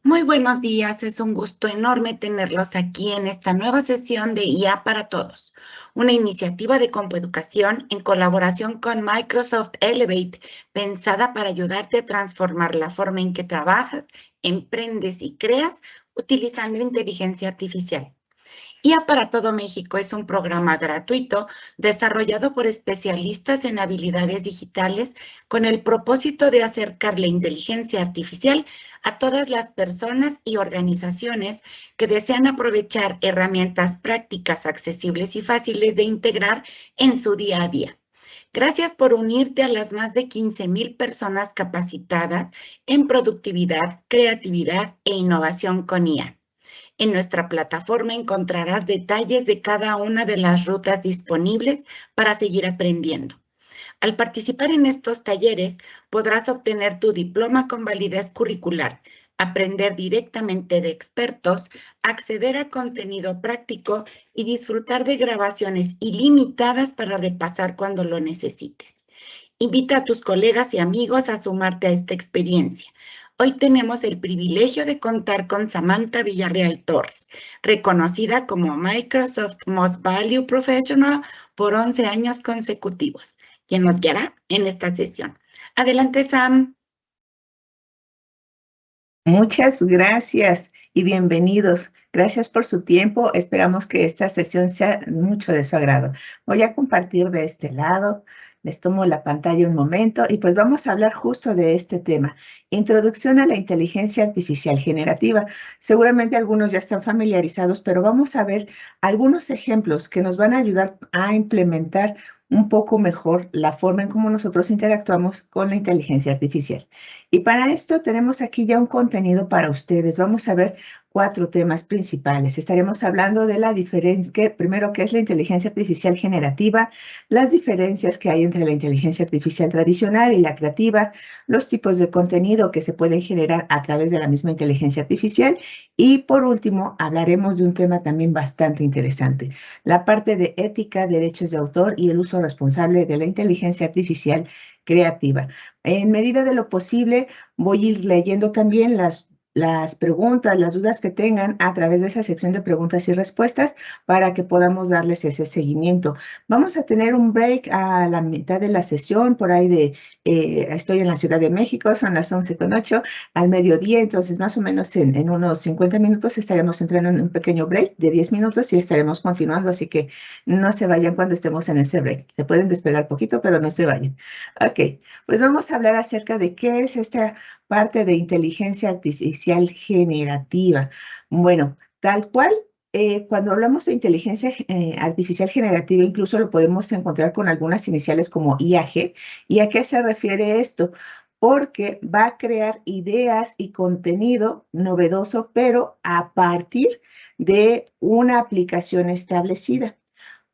Muy buenos días, es un gusto enorme tenerlos aquí en esta nueva sesión de IA para Todos, una iniciativa de Compueducación en colaboración con Microsoft Elevate, pensada para ayudarte a transformar la forma en que trabajas, emprendes y creas utilizando inteligencia artificial. IA para todo México es un programa gratuito desarrollado por especialistas en habilidades digitales con el propósito de acercar la inteligencia artificial a todas las personas y organizaciones que desean aprovechar herramientas prácticas, accesibles y fáciles de integrar en su día a día. Gracias por unirte a las más de 15,000 personas capacitadas en productividad, creatividad e innovación con IA. En nuestra plataforma encontrarás detalles de cada una de las rutas disponibles para seguir aprendiendo. Al participar en estos talleres, podrás obtener tu diploma con validez curricular, aprender directamente de expertos, acceder a contenido práctico y disfrutar de grabaciones ilimitadas para repasar cuando lo necesites. Invita a tus colegas y amigos a sumarte a esta experiencia. Hoy tenemos el privilegio de contar con Samantha Villarreal Torres, reconocida como Microsoft Most Valued Professional por 11 años consecutivos, quien nos guiará en esta sesión. Adelante, Sam. Muchas gracias y bienvenidos. Gracias por su tiempo. Esperamos que esta sesión sea mucho de su agrado. Voy a compartir de este lado. Les tomo la pantalla un momento y pues vamos a hablar justo de este tema. Introducción a la inteligencia artificial generativa. Seguramente algunos ya están familiarizados, pero vamos a ver algunos ejemplos que nos van a ayudar a implementar un poco mejor la forma en cómo nosotros interactuamos con la inteligencia artificial. Y para esto tenemos aquí ya un contenido para ustedes. Vamos a ver 4 temas principales. Estaremos hablando de la diferencia, primero, qué es la inteligencia artificial generativa, las diferencias que hay entre la inteligencia artificial tradicional y la creativa, los tipos de contenido que se pueden generar a través de la misma inteligencia artificial y, por último, hablaremos de un tema también bastante interesante, la parte de ética, derechos de autor y el uso responsable de la inteligencia artificial creativa. En medida de lo posible, voy a ir leyendo también las preguntas, las dudas que tengan a través de esa sección de preguntas y respuestas para que podamos darles ese seguimiento. Vamos a tener un break a la mitad de la sesión, por ahí estoy en la Ciudad de México, son las 11:08 al mediodía, entonces más o menos en unos 50 minutos estaremos entrando en un pequeño break de 10 minutos y estaremos continuando, así que no se vayan cuando estemos en ese break. Se pueden despegar poquito, pero no se vayan. Ok, pues vamos a hablar acerca de qué es esta parte de inteligencia artificial generativa. Bueno, tal cual, cuando hablamos de inteligencia artificial generativa, incluso lo podemos encontrar con algunas iniciales como IAG. ¿Y a qué se refiere esto? Porque va a crear ideas y contenido novedoso, pero a partir de una aplicación establecida.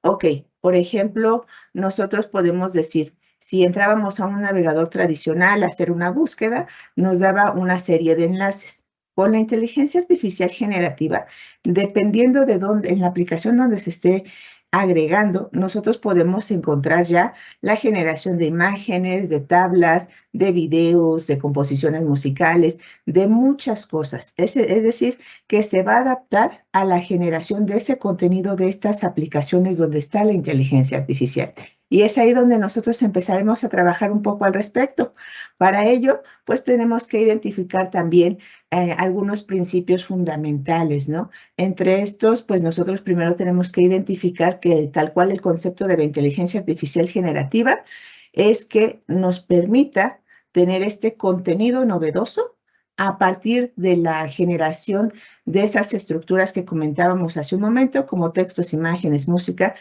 Ok, por ejemplo, nosotros podemos decir, si entrábamos a un navegador tradicional a hacer una búsqueda, nos daba una serie de enlaces. Con la inteligencia artificial generativa, dependiendo de dónde, en la aplicación donde se esté agregando, nosotros podemos encontrar ya la generación de imágenes, de tablas, de videos, de composiciones musicales, de muchas cosas. Es decir, que se va a adaptar a la generación de ese contenido de estas aplicaciones donde está la inteligencia artificial. Y es ahí donde nosotros empezaremos a trabajar un poco al respecto. Para ello, pues tenemos que identificar también algunos principios fundamentales, ¿no? Entre estos, pues nosotros primero tenemos que identificar que tal cual el concepto de la inteligencia artificial generativa es que nos permita tener este contenido novedoso a partir de la generación de esas estructuras que comentábamos hace un momento, como textos, imágenes, música,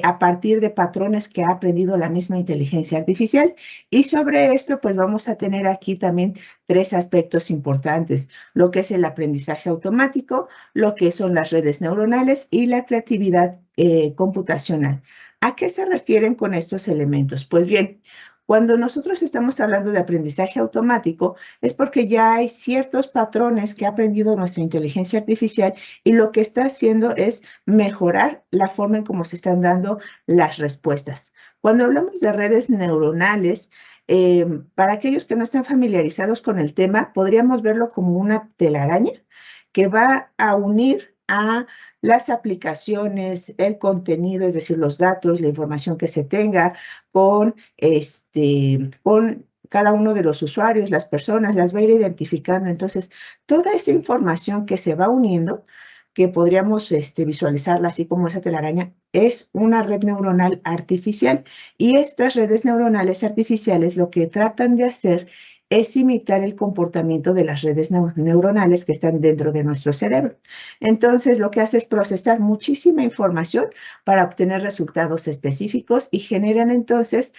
a partir de patrones que ha aprendido la misma inteligencia artificial. Y sobre esto, pues vamos a tener aquí también 3 aspectos importantes, lo que es el aprendizaje automático, lo que son las redes neuronales y la creatividad computacional. ¿A qué se refieren con estos elementos? Pues bien, cuando nosotros estamos hablando de aprendizaje automático, es porque ya hay ciertos patrones que ha aprendido nuestra inteligencia artificial y lo que está haciendo es mejorar la forma en cómo se están dando las respuestas. Cuando hablamos de redes neuronales, Para aquellos que no están familiarizados con el tema, podríamos verlo como una telaraña que va a unir a las aplicaciones, el contenido, es decir, los datos, la información que se tenga con cada uno de los usuarios, las personas, las va a ir identificando. Entonces, toda esa información que se va uniendo, que podríamos visualizarla así como esa telaraña, es una red neuronal artificial. Y estas redes neuronales artificiales lo que tratan de hacer es imitar el comportamiento de las redes neuronales que están dentro de nuestro cerebro. Entonces, lo que hace es procesar muchísima información para obtener resultados específicos y generan entonces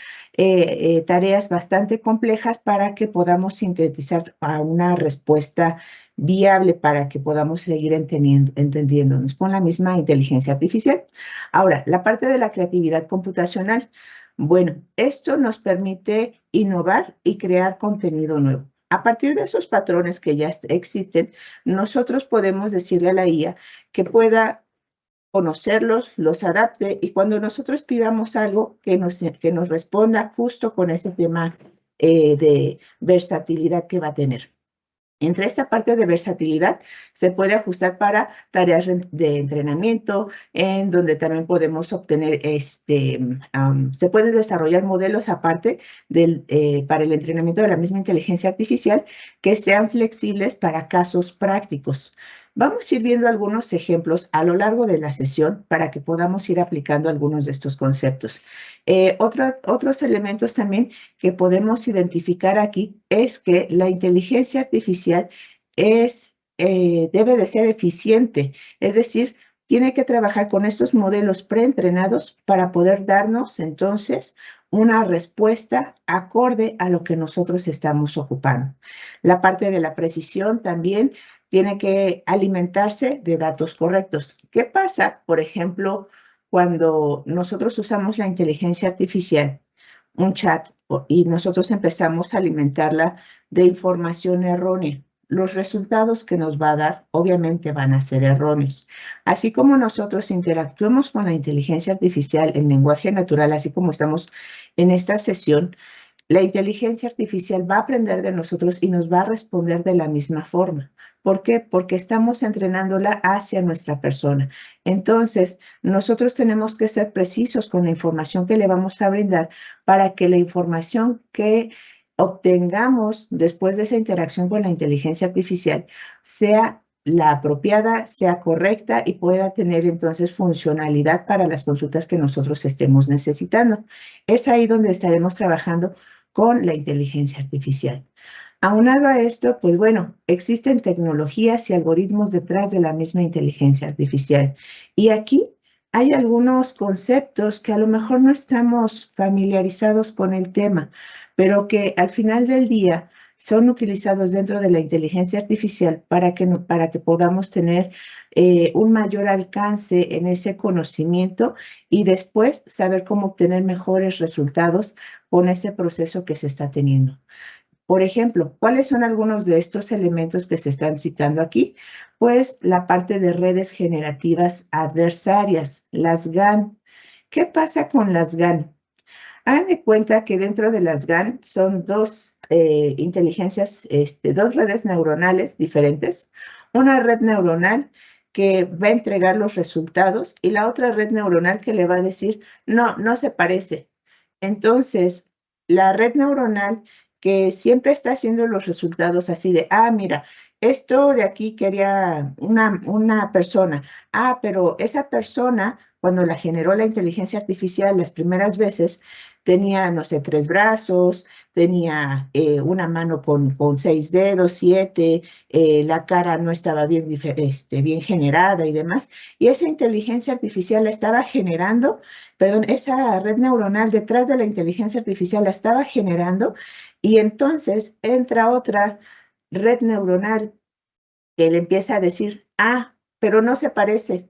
tareas bastante complejas para que podamos sintetizar a una respuesta viable para que podamos seguir entendiéndonos con la misma inteligencia artificial. Ahora, la parte de la creatividad computacional. Bueno, esto nos permite innovar y crear contenido nuevo. A partir de esos patrones que ya existen, nosotros podemos decirle a la IA que pueda conocerlos, los adapte y cuando nosotros pidamos algo que nos responda justo con ese tema de versatilidad que va a tener. Entre esta parte de versatilidad se puede ajustar para tareas de entrenamiento, en donde también podemos obtener, se pueden desarrollar modelos aparte para el entrenamiento de la misma inteligencia artificial que sean flexibles para casos prácticos. Vamos a ir viendo algunos ejemplos a lo largo de la sesión para que podamos ir aplicando algunos de estos conceptos. Otros elementos también que podemos identificar aquí es que la inteligencia artificial debe de ser eficiente, es decir, tiene que trabajar con estos modelos preentrenados para poder darnos entonces una respuesta acorde a lo que nosotros estamos ocupando. La parte de la precisión también tiene que alimentarse de datos correctos. ¿Qué pasa, por ejemplo, cuando nosotros usamos la inteligencia artificial, un chat, y nosotros empezamos a alimentarla de información errónea? Los resultados que nos va a dar obviamente van a ser erróneos. Así como nosotros interactuemos con la inteligencia artificial en lenguaje natural, así como estamos en esta sesión, la inteligencia artificial va a aprender de nosotros y nos va a responder de la misma forma. ¿Por qué? Porque estamos entrenándola hacia nuestra persona. Entonces, nosotros tenemos que ser precisos con la información que le vamos a brindar para que la información que obtengamos después de esa interacción con la inteligencia artificial sea la apropiada, sea correcta y pueda tener entonces funcionalidad para las consultas que nosotros estemos necesitando. Es ahí donde estaremos trabajando con la inteligencia artificial. Aunado a esto, pues bueno, existen tecnologías y algoritmos detrás de la misma inteligencia artificial. Y aquí hay algunos conceptos que a lo mejor no estamos familiarizados con el tema, pero que al final del día son utilizados dentro de la inteligencia artificial para que podamos tener un mayor alcance en ese conocimiento y después saber cómo obtener mejores resultados con ese proceso que se está teniendo. Por ejemplo, ¿cuáles son algunos de estos elementos que se están citando aquí? Pues la parte de redes generativas adversarias, las GAN. ¿Qué pasa con las GAN? Hagan de cuenta que dentro de las GAN son dos dos redes neuronales diferentes. Una red neuronal que va a entregar los resultados y la otra red neuronal que le va a decir, no, no se parece. Entonces, la red neuronal que siempre está haciendo los resultados así de, mira, esto de aquí quería una persona. Pero esa persona, cuando la generó la inteligencia artificial las primeras veces, tenía, no sé, 3 brazos, tenía una mano con 6 dedos, 7, la cara no estaba bien generada y demás. Y esa inteligencia artificial la estaba generando, perdón, esa red neuronal detrás de la inteligencia artificial la estaba generando y entonces entra otra red neuronal que le empieza a decir, pero no se parece.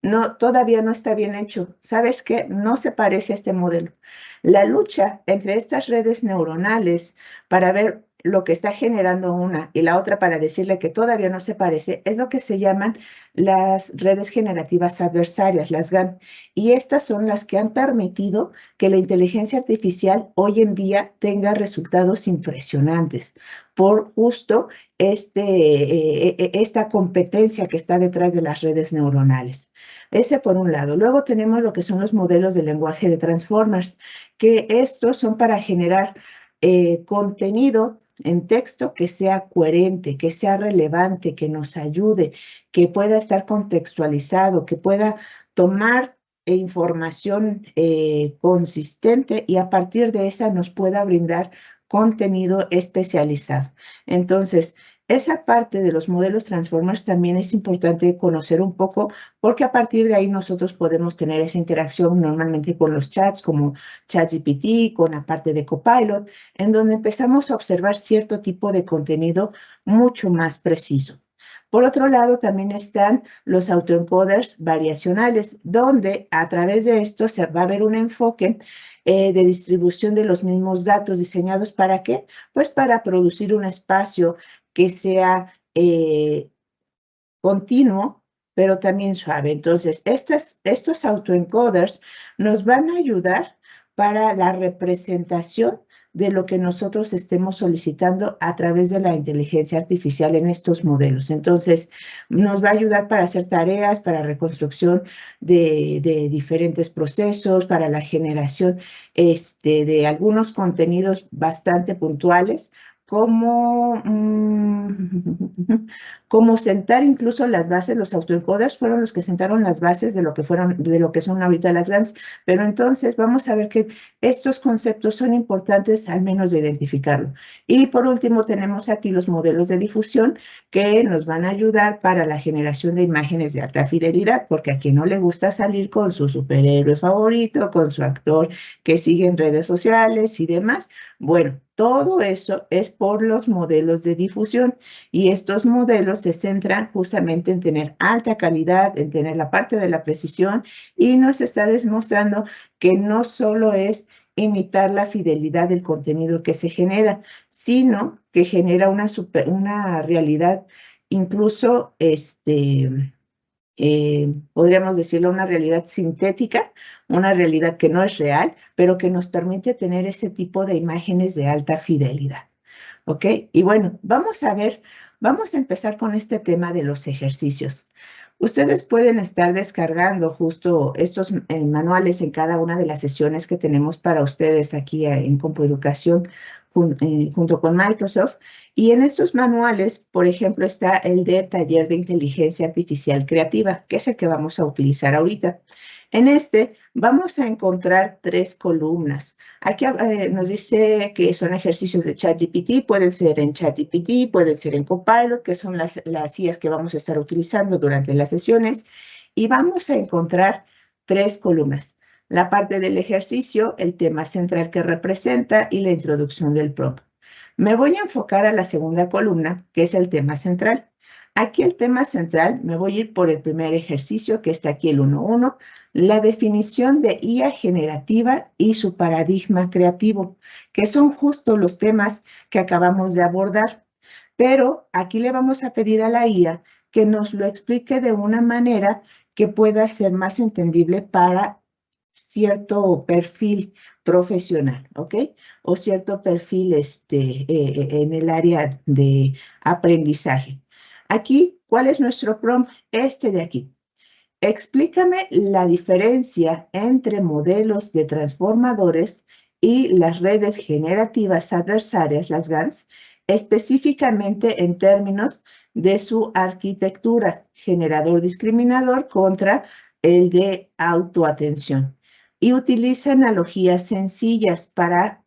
No, todavía no está bien hecho. ¿Sabes qué? No se parece a este modelo. La lucha entre estas redes neuronales para ver lo que está generando una y la otra para decirle que todavía no se parece, es lo que se llaman las redes generativas adversarias, las GAN. Y estas son las que han permitido que la inteligencia artificial hoy en día tenga resultados impresionantes por justo esta competencia que está detrás de las redes neuronales. Ese por un lado. Luego tenemos lo que son los modelos de lenguaje de Transformers, que estos son para generar contenido en texto que sea coherente, que sea relevante, que nos ayude, que pueda estar contextualizado, que pueda tomar información consistente y a partir de esa nos pueda brindar contenido especializado. Entonces, esa parte de los modelos Transformers también es importante conocer un poco porque a partir de ahí nosotros podemos tener esa interacción normalmente con los chats como ChatGPT, con la parte de Copilot, en donde empezamos a observar cierto tipo de contenido mucho más preciso. Por otro lado, también están los autoencoders variacionales, donde a través de esto se va a ver un enfoque de distribución de los mismos datos diseñados para qué? Pues para producir un espacio que sea continuo, pero también suave. Entonces, estos autoencoders nos van a ayudar para la representación de lo que nosotros estemos solicitando a través de la inteligencia artificial en estos modelos. Entonces, nos va a ayudar para hacer tareas, para reconstrucción de diferentes procesos, para la generación de algunos contenidos bastante puntuales, como, como sentar incluso las bases. Los autoencoders fueron los que sentaron las bases de lo que son ahorita las GANs, pero entonces vamos a ver que estos conceptos son importantes al menos de identificarlo. Y por último tenemos aquí los modelos de difusión que nos van a ayudar para la generación de imágenes de alta fidelidad, porque a quien no le gusta salir con su superhéroe favorito, con su actor que sigue en redes sociales y demás. Bueno, todo eso es por los modelos de difusión y estos modelos se centran justamente en tener alta calidad, en tener la parte de la precisión y nos está demostrando que no solo es imitar la fidelidad del contenido que se genera, sino que genera una realidad incluso, podríamos decirlo, una realidad sintética, una realidad que no es real, pero que nos permite tener ese tipo de imágenes de alta fidelidad. ¿Ok? Y bueno, vamos a empezar con este tema de los ejercicios. Ustedes pueden estar descargando justo estos manuales en cada una de las sesiones que tenemos para ustedes aquí en Compueducación junto con Microsoft. Y en estos manuales, por ejemplo, está el de Taller de Inteligencia Artificial Creativa, que es el que vamos a utilizar ahorita. En este vamos a encontrar 3 columnas. Aquí nos dice que son ejercicios de ChatGPT, pueden ser en ChatGPT, pueden ser en Copilot, que son las IAs que vamos a estar utilizando durante las sesiones. Y vamos a encontrar 3 columnas. La parte del ejercicio, el tema central que representa y la introducción del prompt. Me voy a enfocar a la segunda columna, que es el tema central. Aquí el tema central, me voy a ir por el primer ejercicio, que está aquí el 1.1, la definición de IA generativa y su paradigma creativo, que son justo los temas que acabamos de abordar. Pero aquí le vamos a pedir a la IA que nos lo explique de una manera que pueda ser más entendible para cierto perfil profesional, ¿ok? O cierto perfil en el área de aprendizaje. Aquí, ¿cuál es nuestro prompt? Este de aquí. Explícame la diferencia entre modelos de transformadores y las redes generativas adversarias, las GANs, específicamente en términos de su arquitectura, generador discriminador contra el de autoatención. Y utiliza analogías sencillas para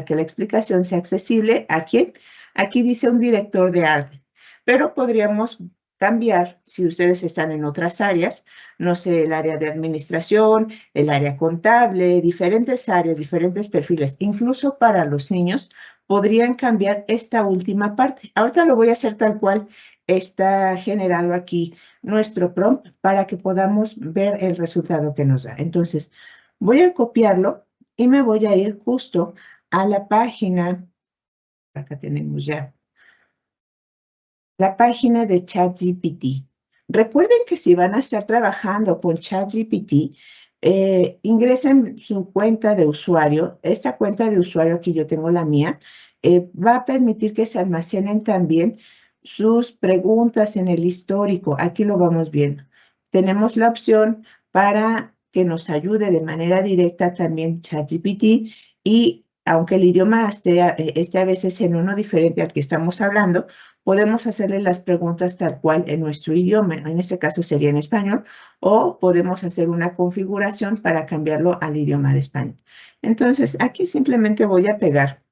que la explicación sea accesible. ¿A quién? Aquí dice un director de arte, pero podríamos cambiar si ustedes están en otras áreas, no sé, el área de administración, el área contable, diferentes áreas, diferentes perfiles, incluso para los niños, podrían cambiar esta última parte. Ahorita lo voy a hacer tal cual está generado aquí nuestro prompt para que podamos ver el resultado que nos da. Entonces, voy a copiarlo y me voy a ir justo a la página Acá tenemos ya la página de ChatGPT. Recuerden que si van a estar trabajando con ChatGPT, ingresen su cuenta de usuario. Esta cuenta de usuario, que yo tengo la mía, va a permitir que se almacenen también sus preguntas en el histórico. Aquí lo vamos viendo. Tenemos la opción para que nos ayude de manera directa también ChatGPT, y aunque el idioma esté a veces en uno diferente al que estamos hablando, podemos hacerle las preguntas tal cual en nuestro idioma, en este caso sería en español, o podemos hacer una configuración para cambiarlo al idioma de español. Entonces, aquí simplemente voy a pegar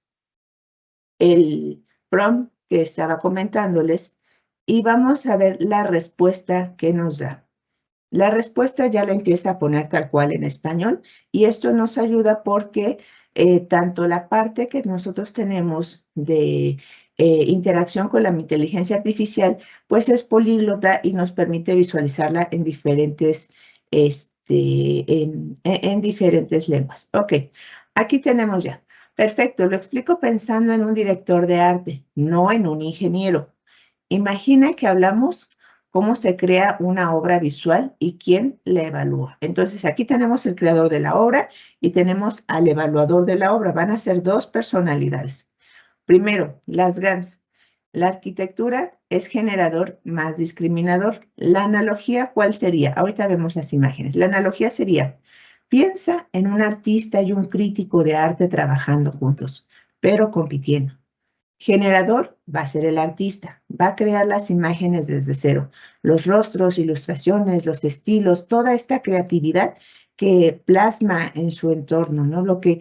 el prompt que estaba comentándoles y vamos a ver la respuesta que nos da. La respuesta ya la empieza a poner tal cual en español, y esto nos ayuda porque tanto la parte que nosotros tenemos de interacción con la inteligencia artificial, pues es políglota y nos permite visualizarla en diferentes, en diferentes lenguas. Ok, aquí tenemos ya. Perfecto, lo explico pensando en un director de arte, no en un ingeniero. Imagina que hablamos cómo se crea una obra visual y quién la evalúa. Entonces, aquí tenemos el creador de la obra y tenemos al evaluador de la obra. Van a ser dos personalidades. Primero, las GANs. La arquitectura es generador más discriminador. La analogía, ¿cuál sería? Ahorita vemos las imágenes. La analogía sería: piensa en un artista y un crítico de arte trabajando juntos, pero compitiendo. Generador va a ser el artista, va a crear las imágenes desde cero, los rostros, ilustraciones, los estilos, toda esta creatividad que plasma en su entorno, ¿no? Lo que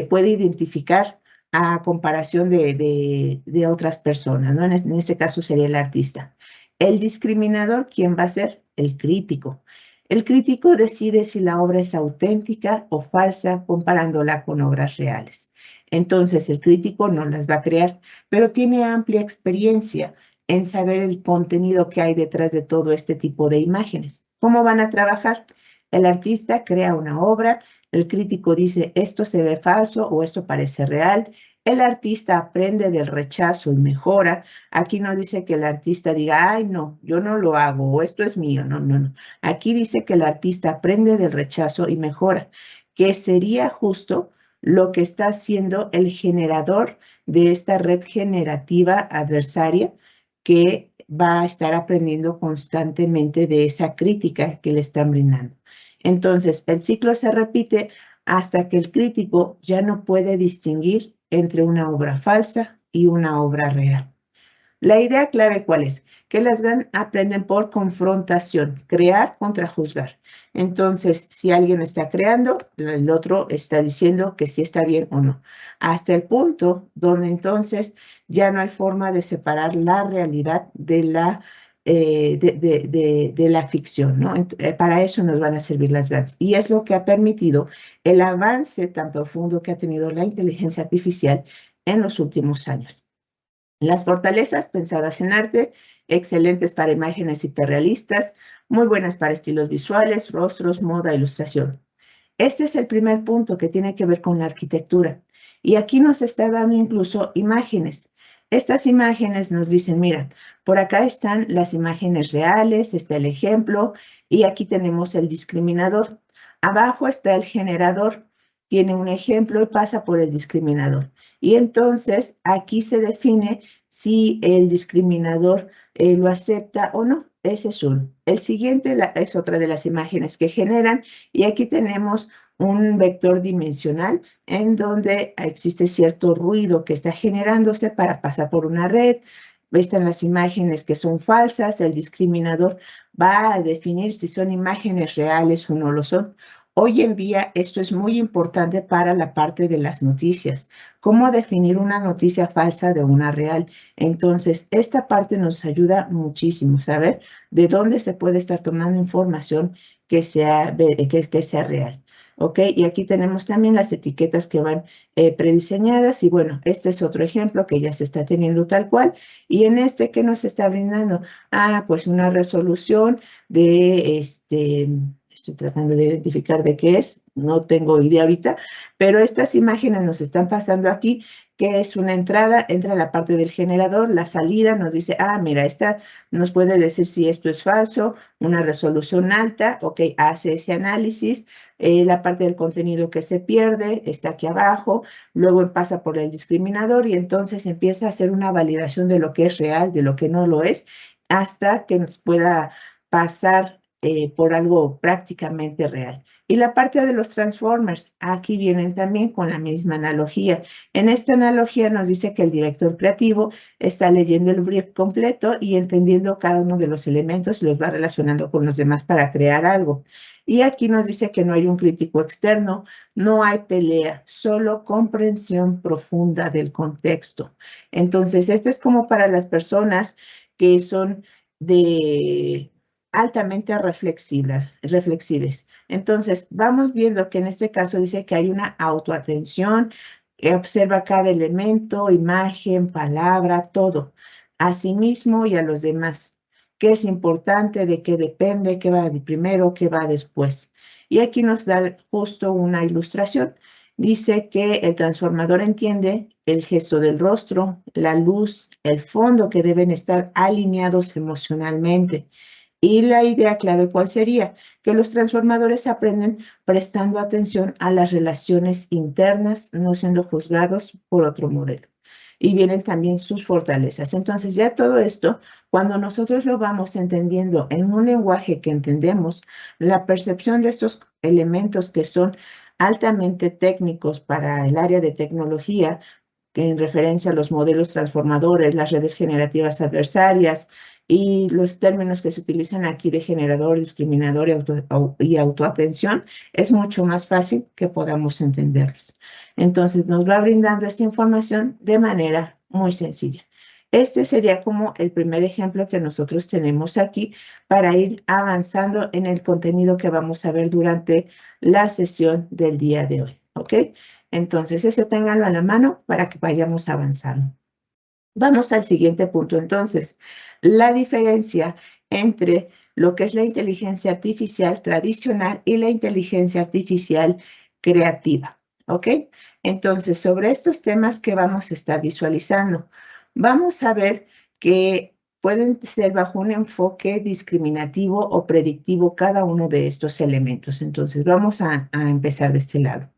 puede identificar a comparación de otras personas, ¿no? En este caso sería el artista. El discriminador, ¿quién va a ser? El crítico. El crítico decide si la obra es auténtica o falsa comparándola con obras reales. Entonces, el crítico no las va a crear, pero tiene amplia experiencia en saber el contenido que hay detrás de todo este tipo de imágenes. ¿Cómo van a trabajar? El artista crea una obra, el crítico dice esto se ve falso o esto parece real. El artista aprende del rechazo y mejora. Aquí no dice que el artista diga, ay, no, yo no lo hago, o esto es mío. No, no, no. Aquí dice que el artista aprende del rechazo y mejora, que sería justo lo que está haciendo el generador de esta red generativa adversaria, que va a estar aprendiendo constantemente de esa crítica que le están brindando. Entonces, el ciclo se repite hasta que el crítico ya no puede distinguir entre una obra falsa y una obra real. La idea clave, ¿cuál es? Que las GAN aprenden por confrontación, crear contra juzgar. Entonces, si alguien está creando, el otro está diciendo que sí está bien o no. Hasta el punto donde entonces ya no hay forma de separar la realidad de la ficción, ¿no? Para eso nos van a servir las GANs. Y es lo que ha permitido el avance tan profundo que ha tenido la inteligencia artificial en los últimos años. Las fortalezas pensadas en arte, excelentes para imágenes hiperrealistas, muy buenas para estilos visuales, rostros, moda, ilustración. Este es el primer punto que tiene que ver con la arquitectura. Y aquí nos está dando incluso imágenes. Estas imágenes nos dicen, mira, por acá están las imágenes reales, está el ejemplo, y aquí tenemos el discriminador. Abajo está el generador, tiene un ejemplo y pasa por el discriminador. Y entonces aquí se define si el discriminador lo acepta o no. Ese es uno. El siguiente es otra de las imágenes que generan, y aquí tenemos un vector dimensional en donde existe cierto ruido que está generándose para pasar por una red. Están las imágenes que son falsas. El discriminador va a definir si son imágenes reales o no lo son. Hoy en día esto es muy importante para la parte de las noticias. ¿Cómo definir una noticia falsa de una real? Entonces, esta parte nos ayuda muchísimo, saber de dónde se puede estar tomando información que sea real. ¿Ok? Y aquí tenemos también las etiquetas que van prediseñadas. Y bueno, este es otro ejemplo que ya se está teniendo tal cual. Y en este, ¿qué nos está brindando? Ah, pues una resolución de Estoy tratando de identificar de qué es, no tengo idea ahorita, pero estas imágenes nos están pasando aquí, que es una entrada, entra la parte del generador, la salida nos dice, mira, esta nos puede decir si esto es falso, una resolución alta, ok, hace ese análisis, la parte del contenido que se pierde está aquí abajo, luego pasa por el discriminador y entonces empieza a hacer una validación de lo que es real, de lo que no lo es, hasta que nos pueda pasar por algo prácticamente real. Y la parte de los transformers, aquí vienen también con la misma analogía. En esta analogía nos dice que el director creativo está leyendo el brief completo y entendiendo cada uno de los elementos y los va relacionando con los demás para crear algo. Y aquí nos dice que no hay un crítico externo, no hay pelea, solo comprensión profunda del contexto. Entonces, esto es como para las personas que son de altamente reflexives. Entonces, vamos viendo que en este caso dice que hay una autoatención, observa cada elemento, imagen, palabra, todo, a sí mismo y a los demás. ¿Qué es importante? ¿De qué depende? ¿Qué va de primero? ¿Qué va después? Y aquí nos da justo una ilustración. Dice que el transformador entiende el gesto del rostro, la luz, el fondo que deben estar alineados emocionalmente. Y la idea clave, ¿cuál sería? Que los transformadores aprenden prestando atención a las relaciones internas, no siendo juzgados por otro modelo. Y vienen también sus fortalezas. Entonces, ya todo esto, cuando nosotros lo vamos entendiendo en un lenguaje que entendemos, la percepción de estos elementos que son altamente técnicos para el área de tecnología, que en referencia a los modelos transformadores, las redes generativas adversarias y los términos que se utilizan aquí de generador, discriminador y autoatención, es mucho más fácil que podamos entenderlos. Entonces, nos va brindando esta información de manera muy sencilla. Este sería como el primer ejemplo que nosotros tenemos aquí para ir avanzando en el contenido que vamos a ver durante la sesión del día de hoy, ¿ok? Entonces, ese ténganlo a la mano para que vayamos avanzando. Vamos al siguiente punto. Entonces, la diferencia entre lo que es la inteligencia artificial tradicional y la inteligencia artificial creativa, ¿ok? Entonces, sobre estos temas que vamos a estar visualizando, vamos a ver que pueden ser bajo un enfoque discriminativo o predictivo cada uno de estos elementos. Entonces, vamos a empezar de este lado.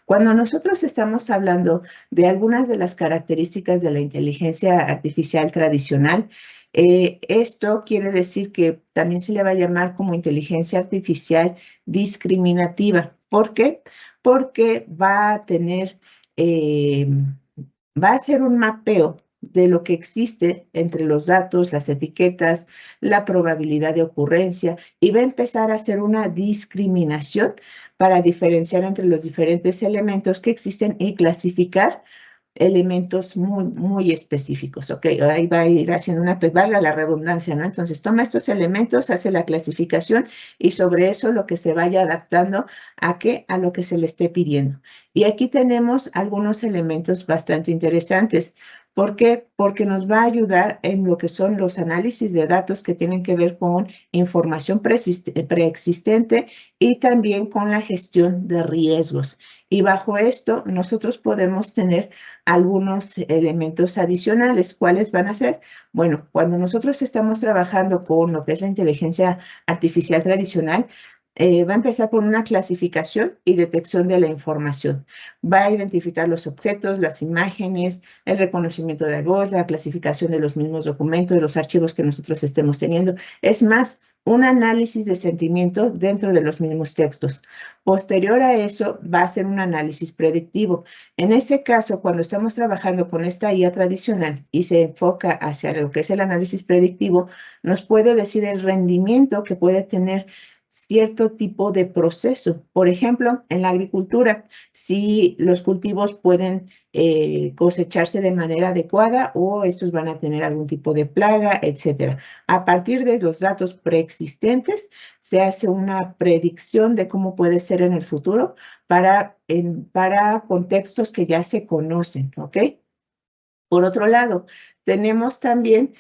Cuando nosotros estamos hablando de algunas de las características de la inteligencia artificial tradicional, esto quiere decir que también se le va a llamar como inteligencia artificial discriminativa. ¿Por qué? Porque va a tener, va a hacer un mapeo de lo que existe entre los datos, las etiquetas, la probabilidad de ocurrencia y va a empezar a hacer una discriminación para diferenciar entre los diferentes elementos que existen y clasificar elementos muy específicos, ¿ok? Ahí va a ir haciendo una, pues valga la redundancia, ¿no? Entonces toma estos elementos, hace la clasificación y sobre eso lo que se vaya adaptando a qué, a lo que se le esté pidiendo. Y aquí tenemos algunos elementos bastante interesantes. ¿Por qué? Porque nos va a ayudar en lo que son los análisis de datos que tienen que ver con información preexistente y también con la gestión de riesgos. Y bajo esto nosotros podemos tener algunos elementos adicionales. ¿Cuáles van a ser? Bueno, cuando nosotros estamos trabajando con lo que es la inteligencia artificial tradicional, va a empezar por una clasificación y detección de la información. Va a identificar los objetos, las imágenes, el reconocimiento de voz, la clasificación de los mismos documentos, de los archivos que nosotros estemos teniendo. Es más, un análisis de sentimiento dentro de los mismos textos. Posterior a eso, va a ser un análisis predictivo. En ese caso, cuando estamos trabajando con esta IA tradicional y se enfoca hacia lo que es el análisis predictivo, nos puede decir el rendimiento que puede tener cierto tipo de proceso. Por ejemplo, en la agricultura, si los cultivos pueden cosecharse de manera adecuada o estos van a tener algún tipo de plaga, etcétera. A partir de los datos preexistentes, se hace una predicción de cómo puede ser en el futuro para contextos que ya se conocen, ¿ok? Por otro lado, tenemos también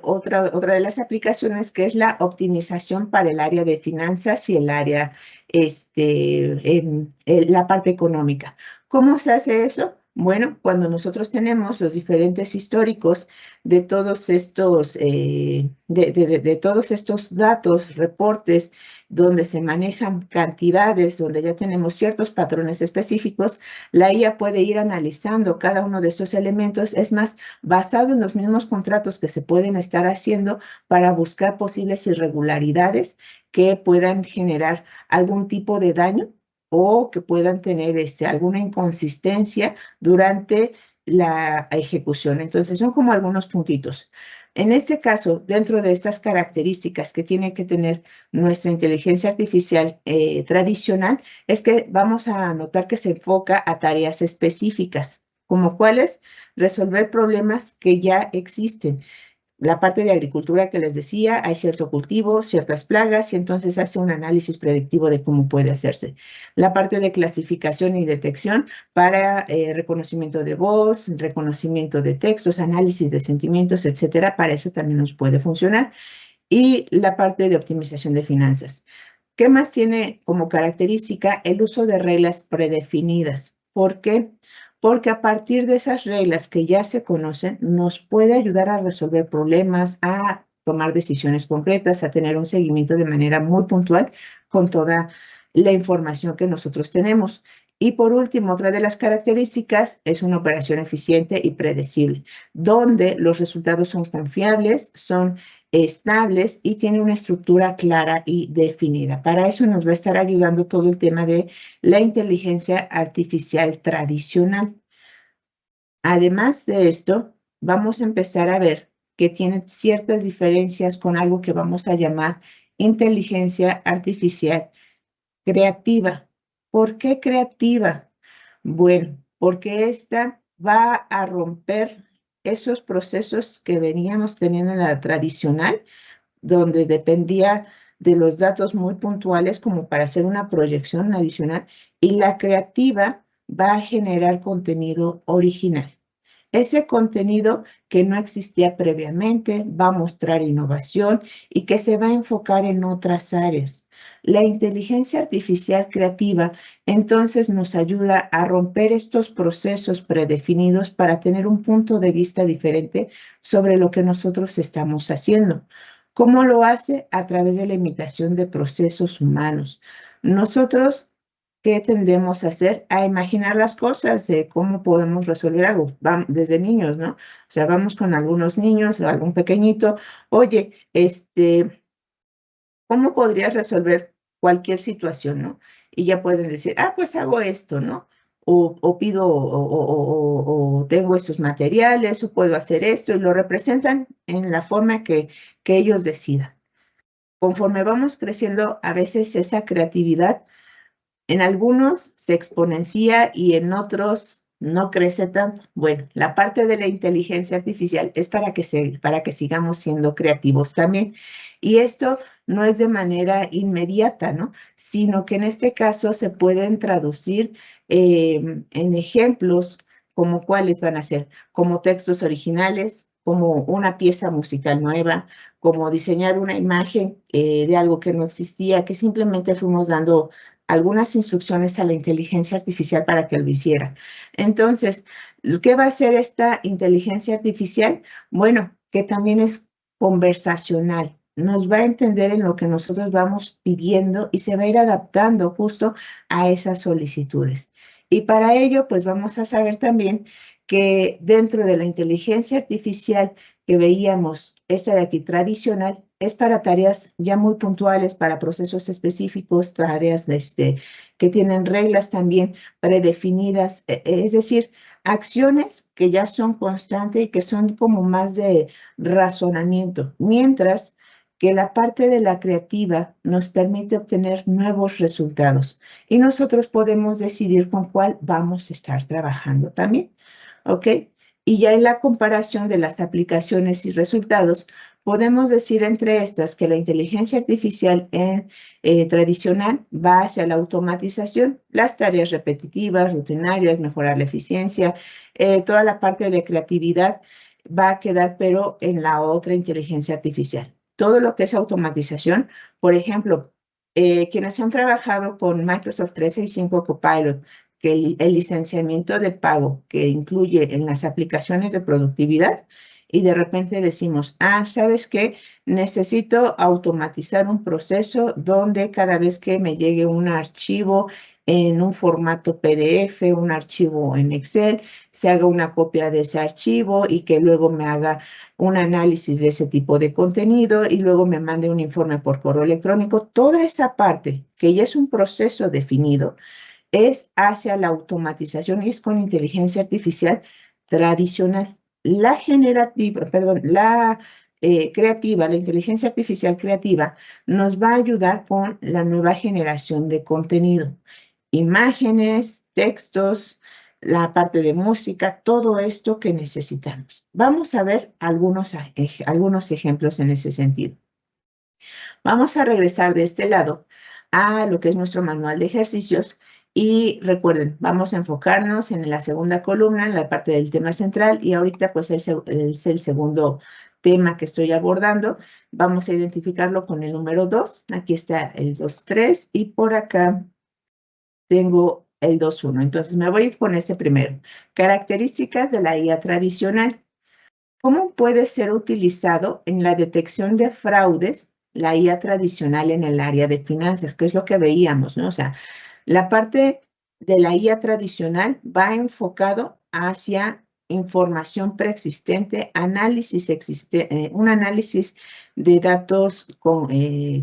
otra de las aplicaciones que es la optimización para el área de finanzas y el área, en la parte económica. ¿Cómo se hace eso? Bueno, cuando nosotros tenemos los diferentes históricos de todos estos, de todos estos datos, reportes, donde se manejan cantidades, donde ya tenemos ciertos patrones específicos, la IA puede ir analizando cada uno de estos elementos, es más, basado en los mismos contratos que se pueden estar haciendo para buscar posibles irregularidades que puedan generar algún tipo de daño o que puedan tener alguna inconsistencia durante la ejecución. Entonces, son como algunos puntitos. En este caso, dentro de estas características que tiene que tener nuestra inteligencia artificial tradicional, es que vamos a notar que se enfoca a tareas específicas, como cuáles, resolver problemas que ya existen. La parte de agricultura que les decía, hay cierto cultivo, ciertas plagas, y entonces hace un análisis predictivo de cómo puede hacerse. La parte de clasificación y detección para reconocimiento de voz, reconocimiento de textos, análisis de sentimientos, etcétera, para eso también nos puede funcionar. Y la parte de optimización de finanzas. ¿Qué más tiene como característica? El uso de reglas predefinidas. ¿Por qué? Porque a partir de esas reglas que ya se conocen, nos puede ayudar a resolver problemas, a tomar decisiones concretas, a tener un seguimiento de manera muy puntual con toda la información que nosotros tenemos. Y por último, otra de las características es una operación eficiente y predecible, donde los resultados son confiables, son estables y tiene una estructura clara y definida. Para eso nos va a estar ayudando todo el tema de la inteligencia artificial tradicional. Además de esto, vamos a empezar a ver que tiene ciertas diferencias con algo que vamos a llamar inteligencia artificial creativa. ¿Por qué creativa? Bueno, porque esta va a romper esos procesos que veníamos teniendo en la tradicional, donde dependía de los datos muy puntuales como para hacer una proyección adicional, y la creativa va a generar contenido original. Ese contenido que no existía previamente va a mostrar innovación y que se va a enfocar en otras áreas. La inteligencia artificial creativa entonces nos ayuda a romper estos procesos predefinidos para tener un punto de vista diferente sobre lo que nosotros estamos haciendo. ¿Cómo lo hace? A través de la imitación de procesos humanos. Nosotros, ¿qué tendemos a hacer? A imaginar las cosas, de cómo podemos resolver algo, desde niños, ¿no? O sea, vamos con algunos niños, algún pequeñito, oye, ¿cómo podrías resolver cualquier situación, no? Y ya pueden decir, ah, pues hago esto, ¿no? O pido, o tengo estos materiales, o puedo hacer esto, y lo representan en la forma que ellos decidan. Conforme vamos creciendo, a veces esa creatividad en algunos se exponencia y en otros no crece tanto. Bueno, la parte de la inteligencia artificial es para que sigamos siendo creativos también. Y esto no es de manera inmediata, ¿no? Sino que en este caso se pueden traducir en ejemplos como cuáles van a ser, como textos originales, como una pieza musical nueva, como diseñar una imagen de algo que no existía, que simplemente fuimos dando algunas instrucciones a la inteligencia artificial para que lo hiciera. Entonces, ¿qué va a hacer esta inteligencia artificial? Bueno, que también es conversacional. Nos va a entender en lo que nosotros vamos pidiendo y se va a ir adaptando justo a esas solicitudes. Y para ello, pues vamos a saber también que dentro de la inteligencia artificial que veíamos, esta de aquí tradicional, es para tareas ya muy puntuales, para procesos específicos, tareas que tienen reglas también predefinidas, es decir, acciones que ya son constantes y que son como más de razonamiento, mientras que la parte de la creativa nos permite obtener nuevos resultados y nosotros podemos decidir con cuál vamos a estar trabajando también, ¿ok? Y ya en la comparación de las aplicaciones y resultados, podemos decir entre estas que la inteligencia artificial tradicional va hacia la automatización, las tareas repetitivas, rutinarias, mejorar la eficiencia, toda la parte de creatividad va a quedar, pero en la otra inteligencia artificial. Todo lo que es automatización, por ejemplo, quienes han trabajado con Microsoft 365 Copilot, que el licenciamiento de pago que incluye en las aplicaciones de productividad, y de repente decimos, ¿sabes qué? Necesito automatizar un proceso donde cada vez que me llegue un archivo en un formato PDF, un archivo en Excel, se haga una copia de ese archivo y que luego me haga un análisis de ese tipo de contenido y luego me mande un informe por correo electrónico. Toda esa parte, que ya es un proceso definido, es hacia la automatización y es con inteligencia artificial tradicional. La generativa, perdón, la creativa, la inteligencia artificial creativa, nos va a ayudar con la nueva generación de contenido. Imágenes, textos, la parte de música, todo esto que necesitamos. Vamos a ver algunos ejemplos en ese sentido. Vamos a regresar de este lado a lo que es nuestro manual de ejercicios y recuerden, vamos a enfocarnos en la segunda columna, en la parte del tema central y ahorita pues es el segundo tema que estoy abordando. Vamos a identificarlo con el número 2. Aquí está el 2.3 y por acá tengo el 2.1. Entonces me voy a ir con ese primero. Características de la IA tradicional. ¿Cómo puede ser utilizado en la detección de fraudes la IA tradicional en el área de finanzas? Que es lo que veíamos, ¿no? O sea, la parte de la IA tradicional va enfocado hacia información preexistente, un análisis de datos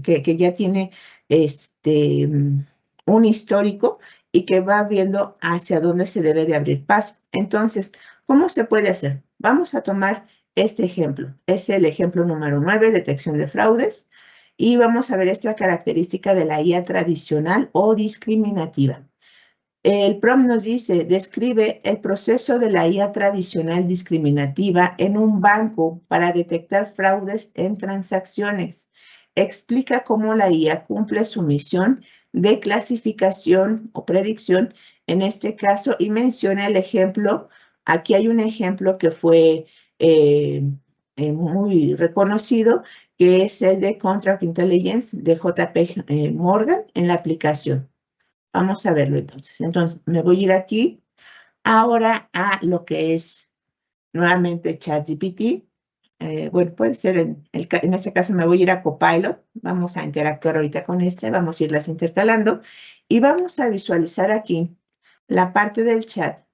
que ya tiene un histórico y que va viendo hacia dónde se debe de abrir paso. Entonces, ¿cómo se puede hacer? Vamos a tomar este ejemplo. Es el ejemplo número 9, detección de fraudes. Y vamos a ver esta característica de la IA tradicional o discriminativa. El prompt nos dice, describe el proceso de la IA tradicional discriminativa en un banco para detectar fraudes en transacciones. Explica cómo la IA cumple su misión de clasificación o predicción en este caso y menciona el ejemplo. Aquí hay un ejemplo que fue muy reconocido, que es el de Contract Intelligence de JP Morgan en la aplicación. Vamos a verlo entonces. Entonces, me voy a ir aquí ahora a lo que es nuevamente ChatGPT. Bueno, puede ser en este caso me voy a ir a Copilot. Vamos a interactuar ahorita con vamos a irlas intercalando y vamos a visualizar aquí la parte del chat.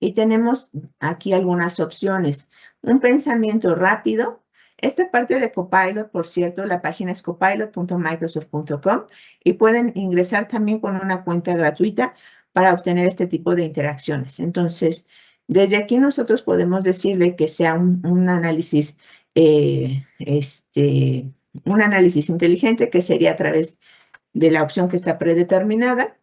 Y tenemos aquí algunas opciones. Un pensamiento rápido. Esta parte de Copilot, por cierto, la página es copilot.microsoft.com y pueden ingresar también con una cuenta gratuita para obtener este tipo de interacciones. Entonces, desde aquí nosotros podemos decirle que sea un análisis inteligente, que sería a través de la opción que está predeterminada.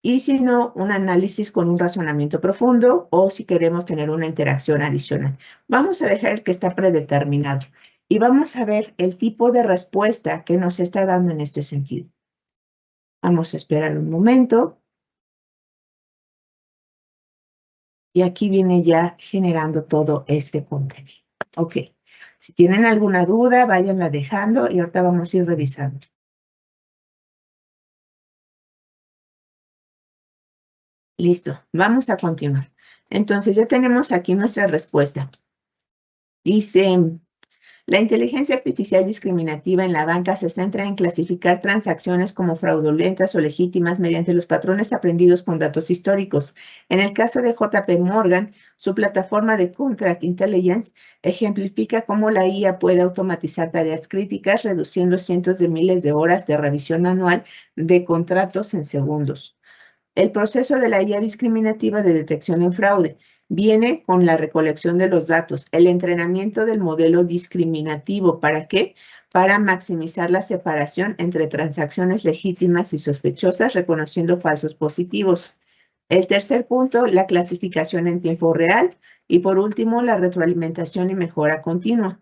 Y si no, un análisis con un razonamiento profundo o si queremos tener una interacción adicional. Vamos a dejar el que está predeterminado y vamos a ver el tipo de respuesta que nos está dando en este sentido. Vamos a esperar un momento. Y aquí viene ya generando todo este contenido. Ok. Si tienen alguna duda, váyanla dejando y ahorita vamos a ir revisando. Listo, vamos a continuar. Entonces ya tenemos aquí nuestra respuesta. Dice, la inteligencia artificial discriminativa en la banca se centra en clasificar transacciones como fraudulentas o legítimas mediante los patrones aprendidos con datos históricos. En el caso de JP Morgan, su plataforma de Contract Intelligence ejemplifica cómo la IA puede automatizar tareas críticas, reduciendo cientos de miles de horas de revisión anual de contratos en segundos. El proceso de la IA discriminativa de detección en fraude viene con la recolección de los datos, el entrenamiento del modelo discriminativo. ¿Para qué? Para maximizar la separación entre transacciones legítimas y sospechosas, reconociendo falsos positivos. El tercer punto, la clasificación en tiempo real. Y por último, la retroalimentación y mejora continua.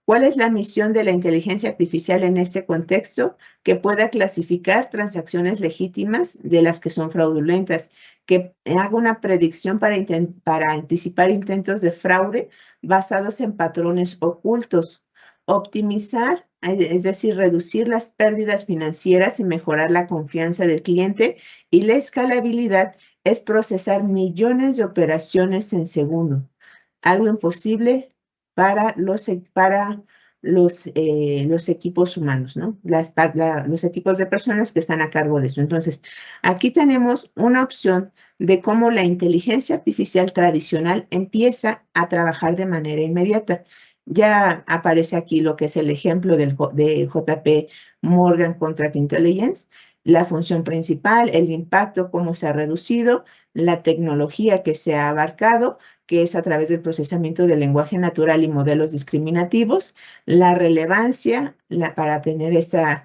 ¿Cuál es la misión de la inteligencia artificial en este contexto? Que pueda clasificar transacciones legítimas de las que son fraudulentas, que haga una predicción para anticipar intentos de fraude basados en patrones ocultos. Optimizar, es decir, reducir las pérdidas financieras y mejorar la confianza del cliente. Y la escalabilidad es procesar millones de operaciones en segundo. Algo imposible para los equipos humanos, ¿no? Los equipos de personas que están a cargo de eso. Entonces, aquí tenemos una opción de cómo la inteligencia artificial tradicional empieza a trabajar de manera inmediata. Ya aparece aquí lo que es el ejemplo de JP Morgan Contract Intelligence, la función principal, el impacto, cómo se ha reducido, la tecnología que se ha abarcado, que es a través del procesamiento del lenguaje natural y modelos discriminativos, la relevancia para tener esa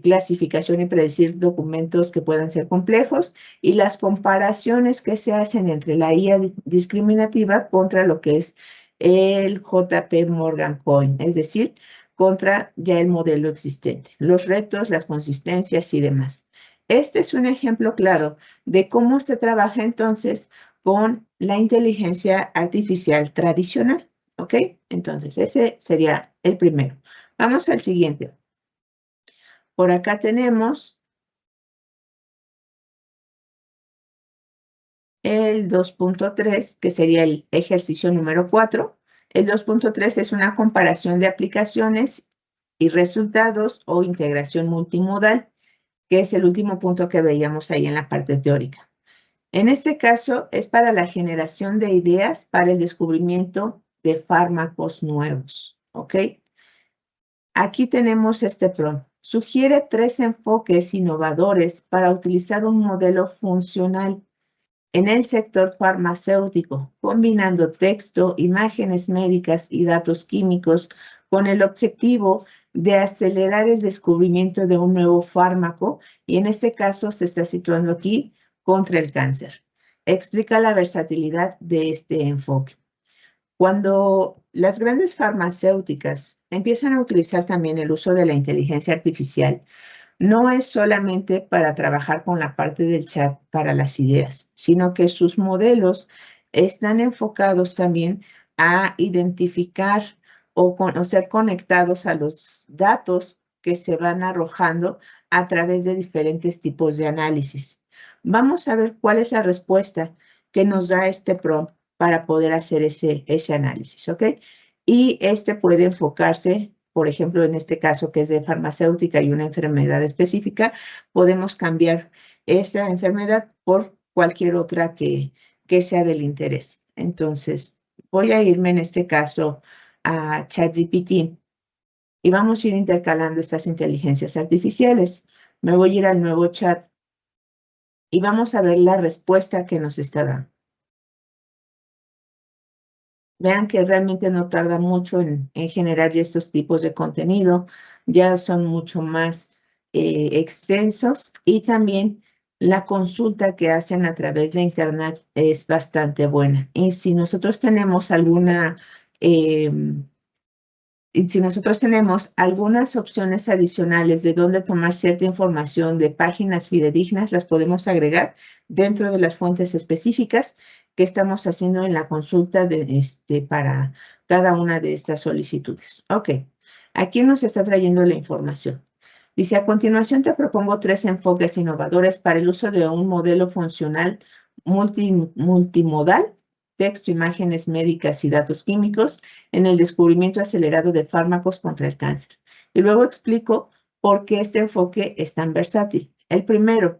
clasificación y predecir documentos que puedan ser complejos, y las comparaciones que se hacen entre la IA discriminativa contra lo que es el JP Morgan Coin, es decir, contra ya el modelo existente, los retos, las consistencias y demás. Este es un ejemplo claro de cómo se trabaja entonces con la inteligencia artificial tradicional, ¿ok? Entonces, ese sería el primero. Vamos al siguiente. Por acá tenemos el 2.3, que sería el ejercicio número 4. El 2.3 es una comparación de aplicaciones y resultados o integración multimodal, que es el último punto que veíamos ahí en la parte teórica. En este caso es para la generación de ideas para el descubrimiento de fármacos nuevos, ¿ok? Aquí tenemos este prompt. Sugiere 3 enfoques innovadores para utilizar un modelo funcional en el sector farmacéutico, combinando texto, imágenes médicas y datos químicos con el objetivo de acelerar el descubrimiento de un nuevo fármaco, y en este caso se está situando aquí contra el cáncer. Explica la versatilidad de este enfoque. Cuando las grandes farmacéuticas empiezan a utilizar también el uso de la inteligencia artificial, no es solamente para trabajar con la parte del chat para las ideas, sino que sus modelos están enfocados también a identificar o ser conectados a los datos que se van arrojando a través de diferentes tipos de análisis. Vamos a ver cuál es la respuesta que nos da este prompt para poder hacer ese análisis, ¿ok? Y este puede enfocarse, por ejemplo, en este caso que es de farmacéutica y una enfermedad específica, podemos cambiar esa enfermedad por cualquier otra que sea del interés. Entonces, voy a irme en este caso a ChatGPT y vamos a ir intercalando estas inteligencias artificiales. Me voy a ir al nuevo chat y vamos a ver la respuesta que nos está dando. Vean que realmente no tarda mucho en generar ya estos tipos de contenido, ya son mucho más extensos, y también la consulta que hacen a través de internet es bastante buena. Y si nosotros tenemos algunas opciones adicionales de dónde tomar cierta información de páginas fidedignas, las podemos agregar dentro de las fuentes específicas que estamos haciendo en la consulta para cada una de estas solicitudes. Ok, aquí nos está trayendo la información. Dice, a continuación te propongo 3 enfoques innovadores para el uso de un modelo funcional multimodal, texto, imágenes médicas y datos químicos, en el descubrimiento acelerado de fármacos contra el cáncer. Y luego explico por qué este enfoque es tan versátil. El primero,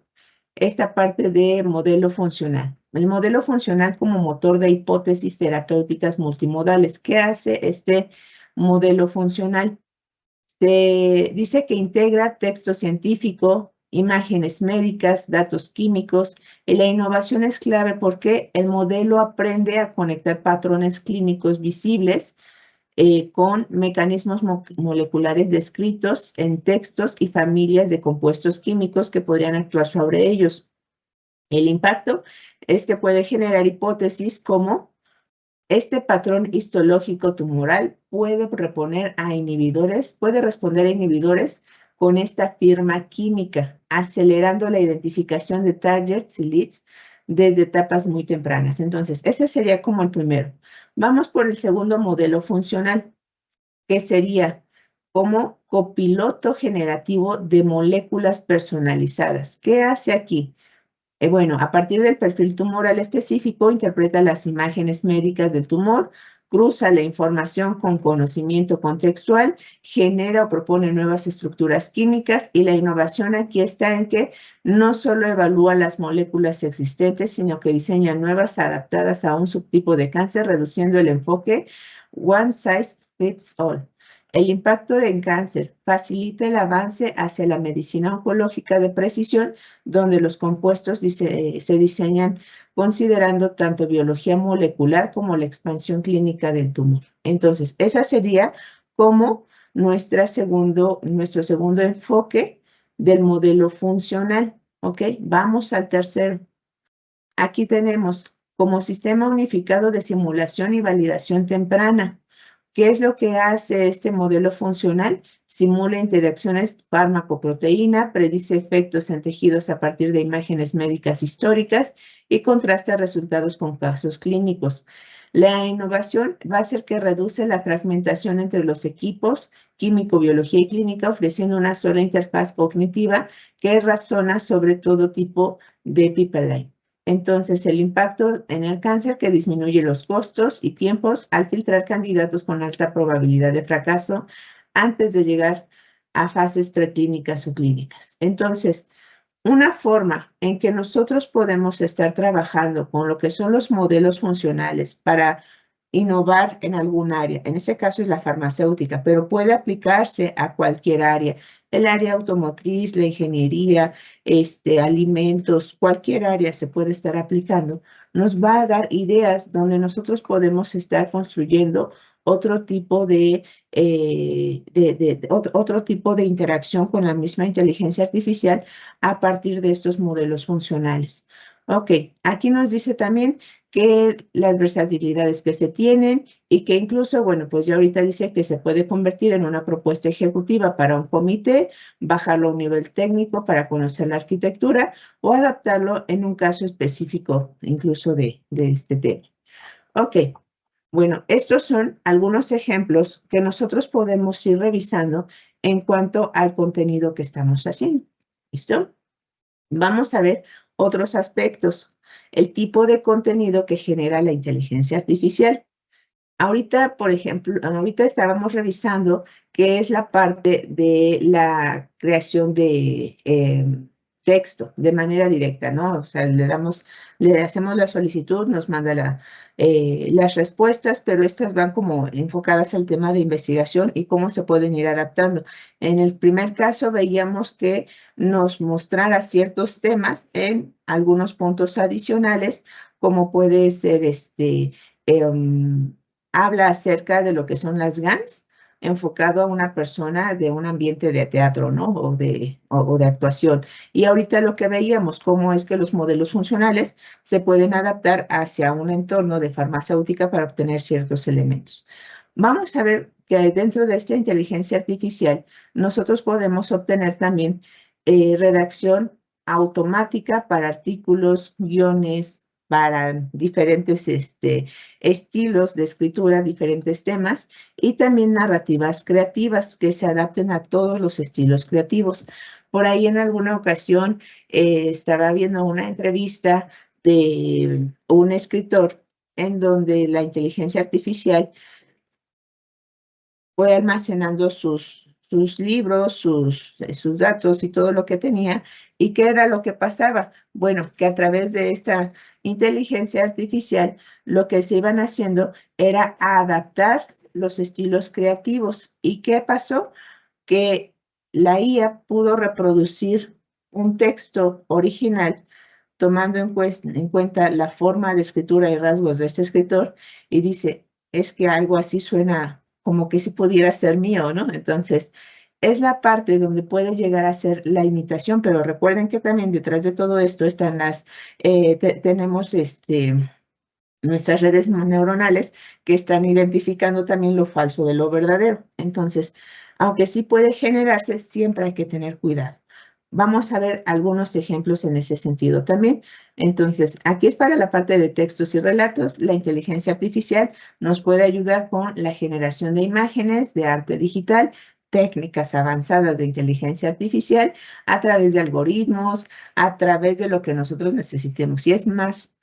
esta parte de modelo funcional. El modelo funcional como motor de hipótesis terapéuticas multimodales. ¿Qué hace este modelo funcional? Se dice que integra texto científico, imágenes médicas, datos químicos, y la innovación es clave porque el modelo aprende a conectar patrones clínicos visibles con mecanismos moleculares descritos en textos y familias de compuestos químicos que podrían actuar sobre ellos. El impacto es que puede generar hipótesis como este patrón histológico tumoral puede responder a inhibidores con esta firma química, acelerando la identificación de targets y leads desde etapas muy tempranas. Entonces, ese sería como el primero. Vamos por el segundo modelo funcional, que sería como copiloto generativo de moléculas personalizadas. ¿Qué hace aquí? Bueno, a partir del perfil tumoral específico, interpreta las imágenes médicas del tumor, cruza la información con conocimiento contextual, genera o propone nuevas estructuras químicas, y la innovación aquí está en que no solo evalúa las moléculas existentes, sino que diseña nuevas adaptadas a un subtipo de cáncer, reduciendo el enfoque one size fits all. El impacto en cáncer facilita el avance hacia la medicina oncológica de precisión, donde los compuestos se diseñan considerando tanto biología molecular como la expansión clínica del tumor. Entonces, esa sería como nuestro segundo enfoque del modelo funcional. ¿Ok? Vamos al tercero. Aquí tenemos como sistema unificado de simulación y validación temprana. ¿Qué es lo que hace este modelo funcional? Simula interacciones fármaco-proteína, predice efectos en tejidos a partir de imágenes médicas históricas y contrasta resultados con casos clínicos. La innovación va a hacer que reduce la fragmentación entre los equipos, químico, biología y clínica, ofreciendo una sola interfaz cognitiva que razona sobre todo tipo de pipeline. Entonces, el impacto en el cáncer, que disminuye los costos y tiempos al filtrar candidatos con alta probabilidad de fracaso antes de llegar a fases preclínicas o clínicas. Entonces, una forma en que nosotros podemos estar trabajando con lo que son los modelos funcionales para innovar en algún área, en ese caso es la farmacéutica, pero puede aplicarse a cualquier área, el área automotriz, la ingeniería, alimentos, cualquier área se puede estar aplicando, nos va a dar ideas donde nosotros podemos estar construyendo otro tipo otro tipo de interacción con la misma inteligencia artificial a partir de estos modelos funcionales. Ok, aquí nos dice también que las versatilidades que se tienen y que incluso, bueno, pues ya ahorita dice que se puede convertir en una propuesta ejecutiva para un comité, bajarlo a un nivel técnico para conocer la arquitectura o adaptarlo en un caso específico incluso de este tema. Ok, bueno, estos son algunos ejemplos que nosotros podemos ir revisando en cuanto al contenido que estamos haciendo. ¿Listo? Vamos a ver otros aspectos. El tipo de contenido que genera la inteligencia artificial. Ahorita, por ejemplo, ahorita estábamos revisando qué es la parte de la creación de texto de manera directa, ¿no? O sea, le hacemos la solicitud, nos manda las respuestas, pero estas van como enfocadas al tema de investigación y cómo se pueden ir adaptando. En el primer caso veíamos que nos mostrara ciertos temas en algunos puntos adicionales, como puede ser habla acerca de lo que son las GANs, enfocado a una persona de un ambiente de teatro, ¿no? O de actuación. Y ahorita lo que veíamos, cómo es que los modelos funcionales se pueden adaptar hacia un entorno de farmacéutica para obtener ciertos elementos. Vamos a ver que dentro de esta inteligencia artificial, nosotros podemos obtener también redacción automática para artículos, guiones, para diferentes estilos de escritura, diferentes temas, y también narrativas creativas que se adapten a todos los estilos creativos. Por ahí en alguna ocasión estaba viendo una entrevista de un escritor en donde la inteligencia artificial fue almacenando sus libros, sus datos y todo lo que tenía. ¿Y qué era lo que pasaba? Bueno, que a través de esta inteligencia artificial, lo que se iban haciendo era adaptar los estilos creativos. ¿Y qué pasó? Que la IA pudo reproducir un texto original tomando en cuenta la forma de escritura y rasgos de este escritor, y dice, es que algo así suena como que si pudiera ser mío, ¿no? Entonces, es la parte donde puede llegar a ser la imitación, pero recuerden que también detrás de todo esto están tenemos nuestras redes neuronales que están identificando también lo falso de lo verdadero. Entonces, aunque sí puede generarse, siempre hay que tener cuidado. Vamos a ver algunos ejemplos en ese sentido también. Entonces, aquí es para la parte de textos y relatos. La inteligencia artificial nos puede ayudar con la generación de imágenes, de arte digital, técnicas avanzadas de inteligencia artificial a través de algoritmos, a través de lo que nosotros necesitemos. Y es más,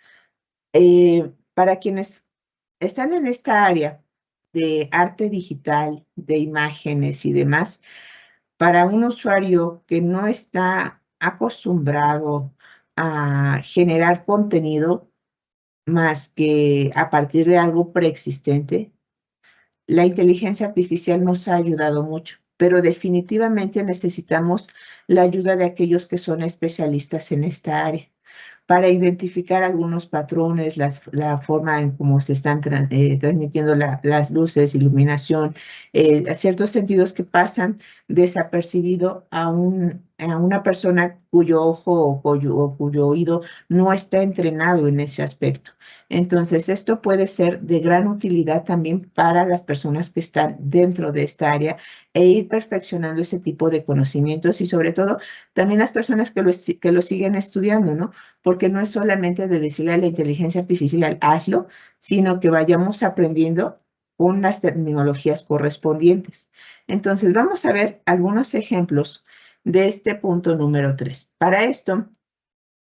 para quienes están en esta área de arte digital, de imágenes y demás, para un usuario que no está acostumbrado a generar contenido más que a partir de algo preexistente, la inteligencia artificial nos ha ayudado mucho, pero definitivamente necesitamos la ayuda de aquellos que son especialistas en esta área para identificar algunos patrones, la forma en cómo se están transmitiendo las luces, iluminación, ciertos sentidos que pasan desapercibido a una persona cuyo ojo o cuyo oído no está entrenado en ese aspecto. Entonces, esto puede ser de gran utilidad también para las personas que están dentro de esta área e ir perfeccionando ese tipo de conocimientos y sobre todo también las personas que lo siguen estudiando, ¿no? Porque no es solamente de decirle a la inteligencia artificial, hazlo, sino que vayamos aprendiendo con las terminologías correspondientes. Entonces, vamos a ver algunos ejemplos de este punto número 3. Para esto,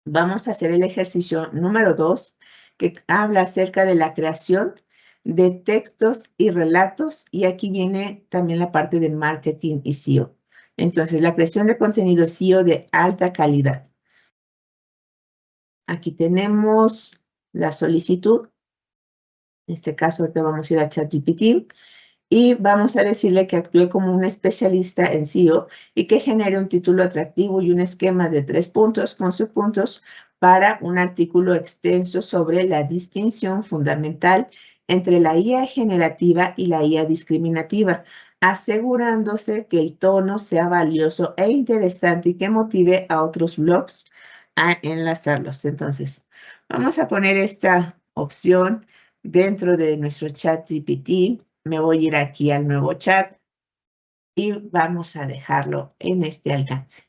vamos a hacer el ejercicio número 2, que habla acerca de la creación de textos y relatos, y aquí viene también la parte de marketing y SEO. Entonces, la creación de contenido SEO de alta calidad. Aquí tenemos la solicitud. En este caso, ahorita vamos a ir a ChatGPT y vamos a decirle que actúe como un especialista en SEO y que genere un título atractivo y un esquema de 3 puntos con subpuntos para un artículo extenso sobre la distinción fundamental entre la IA generativa y la IA discriminativa, asegurándose que el tono sea valioso e interesante y que motive a otros blogs a enlazarlos. Entonces, vamos a poner esta opción dentro de nuestro chat GPT. Me voy a ir aquí al nuevo chat y vamos a dejarlo en este alcance.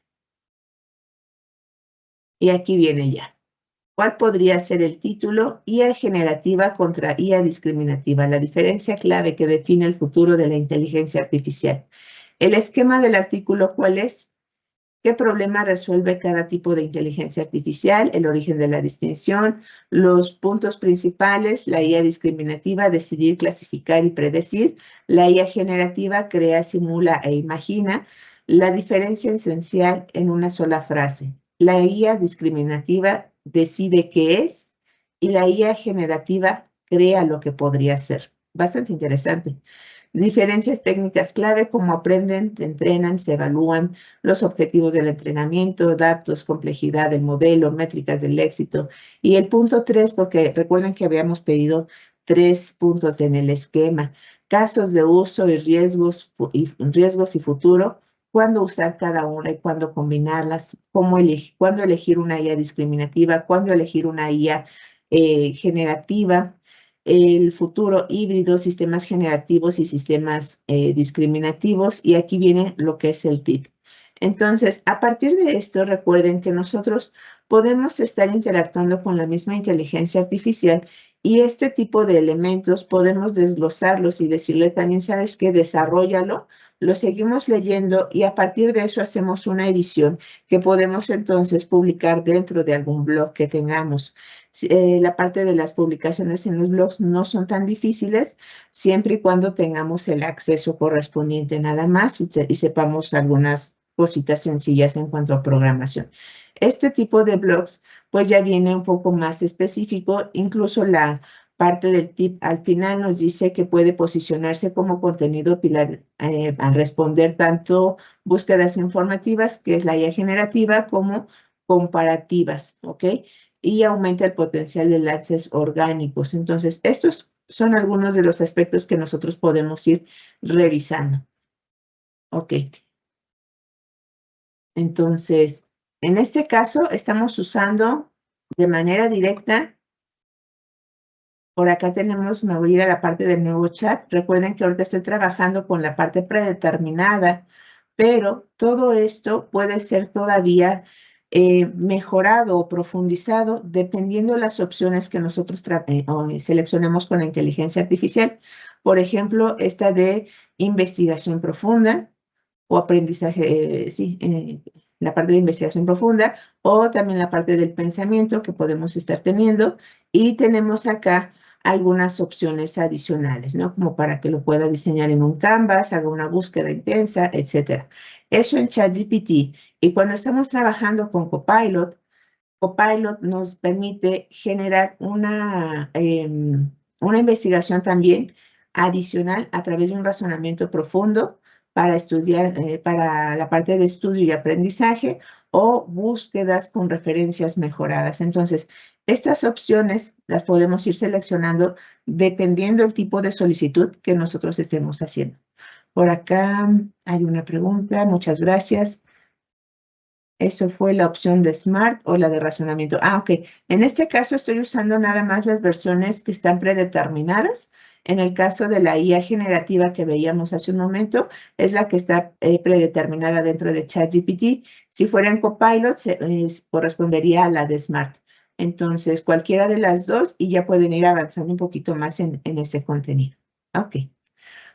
Y aquí viene ya. ¿Cuál podría ser el título? IA generativa contra IA discriminativa, la diferencia clave que define el futuro de la inteligencia artificial. El esquema del artículo, ¿cuál es? ¿Qué problema resuelve cada tipo de inteligencia artificial? El origen de la distinción, los puntos principales, la IA discriminativa, decidir, clasificar y predecir. La IA generativa crea, simula e imagina. La diferencia esencial en una sola frase. La IA discriminativa decide qué es y la IA generativa crea lo que podría ser. Bastante interesante. Diferencias técnicas clave, cómo aprenden, se entrenan, se evalúan, los objetivos del entrenamiento, datos, complejidad del modelo, métricas del éxito. Y el punto 3, porque recuerden que habíamos pedido 3 puntos en el esquema, casos de uso y riesgos y futuro, cuándo usar cada una y cuándo combinarlas, cuándo elegir una IA discriminativa, cuándo elegir una IA generativa, el futuro híbrido, sistemas generativos y sistemas discriminativos, y aquí viene lo que es el tip. Entonces, a partir de esto, recuerden que nosotros podemos estar interactuando con la misma inteligencia artificial y este tipo de elementos podemos desglosarlos y decirle también, ¿sabes qué? Desarróllalo, lo seguimos leyendo y a partir de eso hacemos una edición que podemos entonces publicar dentro de algún blog que tengamos. La parte de las publicaciones en los blogs no son tan difíciles siempre y cuando tengamos el acceso correspondiente nada más y sepamos algunas cositas sencillas en cuanto a programación. Este tipo de blogs pues ya viene un poco más específico, incluso la parte del tip al final nos dice que puede posicionarse como contenido pilar al responder tanto búsquedas informativas, que es la IA generativa, como comparativas, ¿ok? Y aumenta el potencial de enlaces orgánicos. Entonces, estos son algunos de los aspectos que nosotros podemos ir revisando. Ok. Entonces, en este caso, estamos usando de manera directa. Por acá tenemos, me voy a ir a la parte del nuevo chat. Recuerden que ahorita estoy trabajando con la parte predeterminada, pero todo esto puede ser todavía mejorado o profundizado dependiendo de las opciones que nosotros seleccionemos con la inteligencia artificial. Por ejemplo, esta de investigación profunda o aprendizaje, la parte de investigación profunda, o también la parte del pensamiento que podemos estar teniendo. Y tenemos acá algunas opciones adicionales, ¿no? Como para que lo pueda diseñar en un Canvas, haga una búsqueda intensa, etc. Eso en ChatGPT. Y cuando estamos trabajando con Copilot, Copilot nos permite generar una investigación también adicional a través de un razonamiento profundo para estudiar, para la parte de estudio y aprendizaje, o búsquedas con referencias mejoradas. Entonces, estas opciones las podemos ir seleccionando dependiendo del tipo de solicitud que nosotros estemos haciendo. Por acá hay una pregunta, muchas gracias. Eso fue la opción de Smart o la de razonamiento. Ok. En este caso estoy usando nada más las versiones que están predeterminadas. En el caso de la IA generativa que veíamos hace un momento, es la que está predeterminada dentro de ChatGPT. Si fuera en Copilot, correspondería a la de Smart. Entonces, cualquiera de las dos, y ya pueden ir avanzando un poquito más en ese contenido. Ok.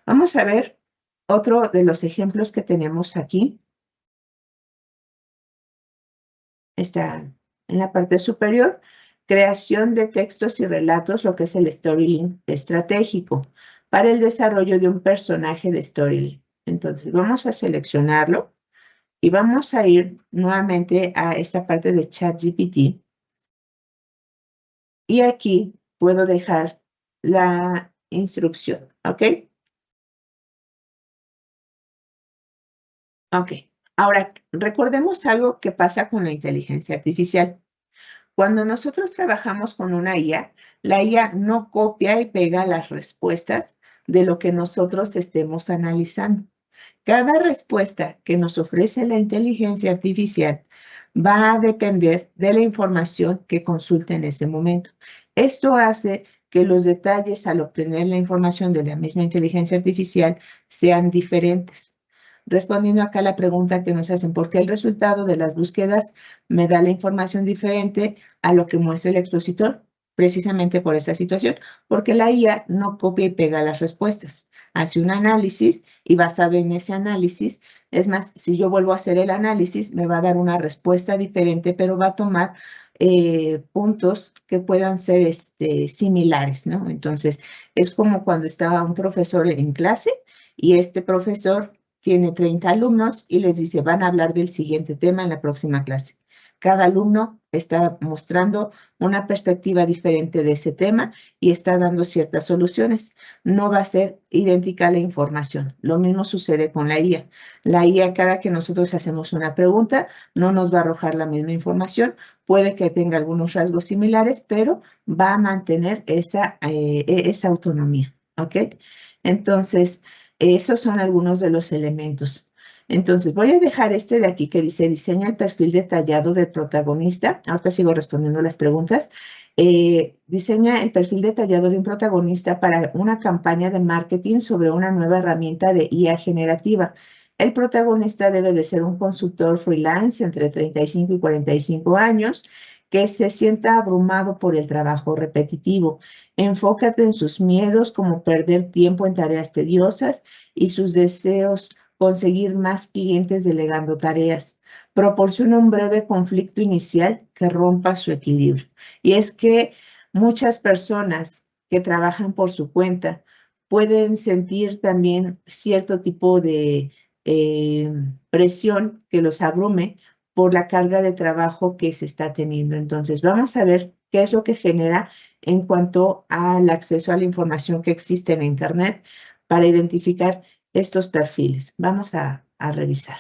Vamos a ver otro de los ejemplos que tenemos aquí. Está en la parte superior, creación de textos y relatos, lo que es el storytelling estratégico, para el desarrollo de un personaje de storytelling. Entonces, vamos a seleccionarlo y vamos a ir nuevamente a esta parte de ChatGPT. Y aquí puedo dejar la instrucción, ¿ok? Ok. Ahora, recordemos algo que pasa con la inteligencia artificial. Cuando nosotros trabajamos con una IA, la IA no copia y pega las respuestas de lo que nosotros estemos analizando. Cada respuesta que nos ofrece la inteligencia artificial va a depender de la información que consulte en ese momento. Esto hace que los detalles al obtener la información de la misma inteligencia artificial sean diferentes. Respondiendo acá a la pregunta que nos hacen, ¿por qué el resultado de las búsquedas me da la información diferente a lo que muestra el expositor? Precisamente por esta situación, porque la IA no copia y pega las respuestas. Hace un análisis y basado en ese análisis, es más, si yo vuelvo a hacer el análisis, me va a dar una respuesta diferente, pero va a tomar puntos que puedan ser similares, ¿no? Entonces, es como cuando estaba un profesor en clase y este profesor tiene 30 alumnos y les dice, van a hablar del siguiente tema en la próxima clase. Cada alumno está mostrando una perspectiva diferente de ese tema y está dando ciertas soluciones. No va a ser idéntica la información. Lo mismo sucede con la IA. La IA, cada que nosotros hacemos una pregunta, no nos va a arrojar la misma información. Puede que tenga algunos rasgos similares, pero va a mantener esa autonomía. ¿Ok? Entonces, esos son algunos de los elementos. Entonces, voy a dejar este de aquí que dice, diseña el perfil detallado del protagonista. Ahorita sigo respondiendo las preguntas. Diseña el perfil detallado de un protagonista para una campaña de marketing sobre una nueva herramienta de IA generativa. El protagonista debe de ser un consultor freelance entre 35 y 45 años que se sienta abrumado por el trabajo repetitivo. Enfócate en sus miedos como perder tiempo en tareas tediosas y sus deseos conseguir más clientes delegando tareas. Proporciona un breve conflicto inicial que rompa su equilibrio. Y es que muchas personas que trabajan por su cuenta pueden sentir también cierto tipo de presión que los abrume por la carga de trabajo que se está teniendo. Entonces, vamos a ver qué es lo que genera en cuanto al acceso a la información que existe en Internet para identificar estos perfiles. Vamos a revisar.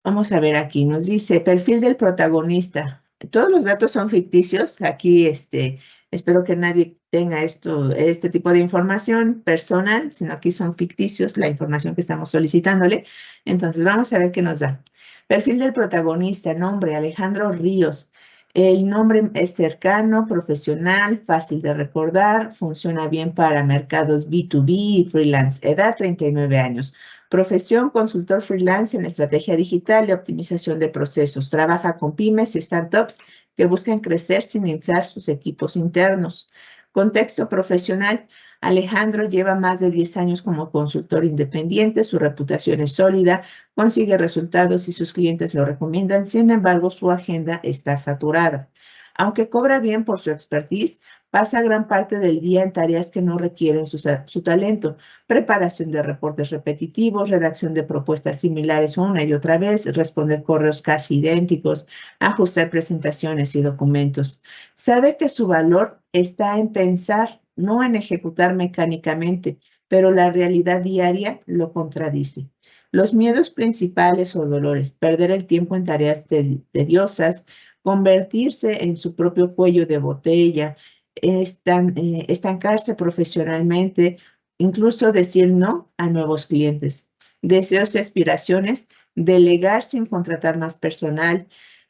Vamos a ver aquí, nos dice perfil del protagonista. Todos los datos son ficticios. Aquí espero que nadie tenga este tipo de información personal, sino aquí son ficticios la información que estamos solicitándole. Entonces vamos a ver qué nos da. Perfil del protagonista, nombre Alejandro Ríos. El nombre es cercano, profesional, fácil de recordar, funciona bien para mercados B2B y freelance. Edad 39 años. Profesión, consultor freelance en estrategia digital y optimización de procesos. Trabaja con pymes y startups que buscan crecer sin inflar sus equipos internos. Contexto profesional. Alejandro lleva más de 10 años como consultor independiente, su reputación es sólida, consigue resultados y sus clientes lo recomiendan, sin embargo, su agenda está saturada. Aunque cobra bien por su expertise, pasa gran parte del día en tareas que no requieren su talento: preparación de reportes repetitivos, redacción de propuestas similares una y otra vez, responder correos casi idénticos, ajustar presentaciones y documentos. Sabe que su valor está en pensar, no en ejecutar mecánicamente, pero la realidad diaria lo contradice. Los miedos principales o dolores: perder el tiempo en tareas tediosas, convertirse en su propio cuello de botella, estancarse profesionalmente, incluso decir no a nuevos clientes. Deseos y aspiraciones: delegar sin contratar más personal,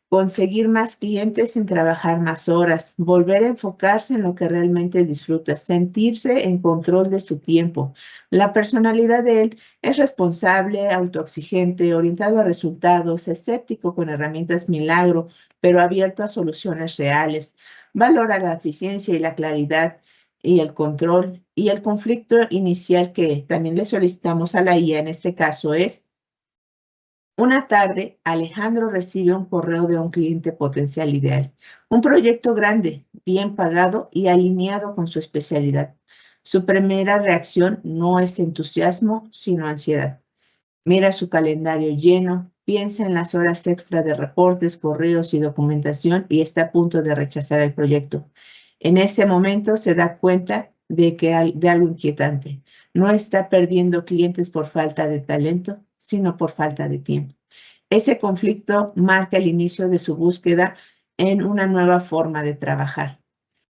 conseguir más clientes sin trabajar más horas, volver a enfocarse en lo que realmente disfruta, sentirse en control de su tiempo. La personalidad de él es responsable, autoexigente, orientado a resultados, escéptico con herramientas milagro, pero abierto a soluciones reales. Valora la eficiencia y la claridad y el control. Y el conflicto inicial que también le solicitamos a la IA en este caso es: una tarde, Alejandro recibe un correo de un cliente potencial ideal, un proyecto grande, bien pagado y alineado con su especialidad. Su primera reacción no es entusiasmo, sino ansiedad. Mira su calendario lleno, piensa en las horas extra de reportes, correos y documentación y está a punto de rechazar el proyecto. En ese momento se da cuenta de algo inquietante. No está perdiendo clientes por falta de talento, sino por falta de tiempo. Ese conflicto marca el inicio de su búsqueda en una nueva forma de trabajar.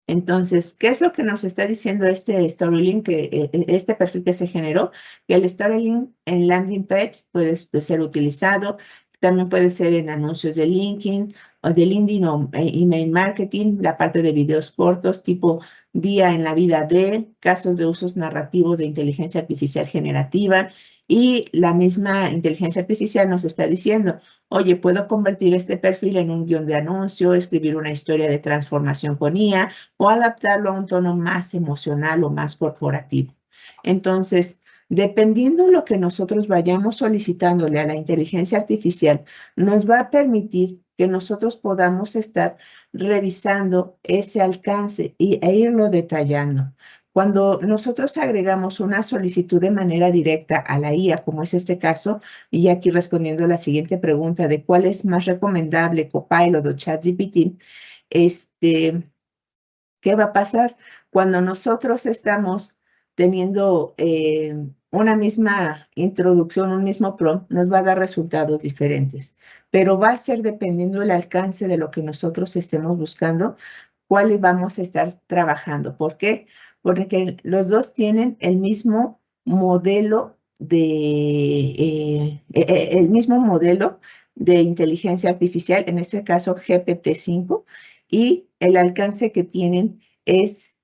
Entonces, ¿qué es lo que nos está diciendo este Storylink, este perfil que se generó? Que el Storylink en landing page puede ser utilizado, también puede ser en anuncios de LinkedIn o de LinkedIn o email marketing, la parte de videos cortos tipo día en la vida de, casos de usos narrativos de inteligencia artificial generativa, y la misma inteligencia artificial nos está diciendo: oye, puedo convertir este perfil en un guión de anuncio, escribir una historia de transformación con IA, o adaptarlo a un tono más emocional o más corporativo. Entonces, dependiendo de lo que nosotros vayamos solicitándole a la inteligencia artificial, nos va a permitir que nosotros podamos estar revisando ese alcance e irlo detallando. Cuando nosotros agregamos una solicitud de manera directa a la IA, como es este caso, y aquí respondiendo a la siguiente pregunta de cuál es más recomendable, Copilot o ChatGPT, ¿qué va a pasar? Cuando nosotros estamos teniendo una misma introducción, un mismo prompt, nos va a dar resultados diferentes, pero va a ser dependiendo del alcance de lo que nosotros estemos buscando, cuál vamos a estar trabajando. ¿Por qué? Porque los dos tienen el mismo modelo de inteligencia artificial, en este caso GPT-5, y el alcance que tienen es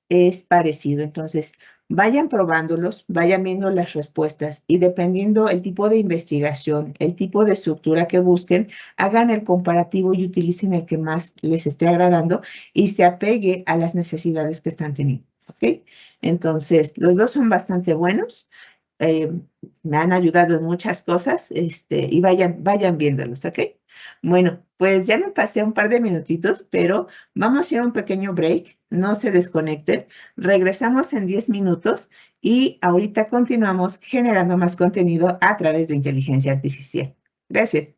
parecido. Entonces, vayan probándolos, vayan viendo las respuestas y dependiendo el tipo de investigación, el tipo de estructura que busquen, hagan el comparativo y utilicen el que más les esté agradando y se apegue a las necesidades que están teniendo. ¿Ok? Entonces, los dos son bastante buenos. eh, Me han ayudado en muchas cosas, y vayan viéndolos, ¿ok? Bueno, pues ya me pasé un par de minutitos, pero vamos a ir a un pequeño break, no se desconecten, regresamos en 10 minutos y ahorita continuamos generando más contenido a través de inteligencia artificial. Gracias.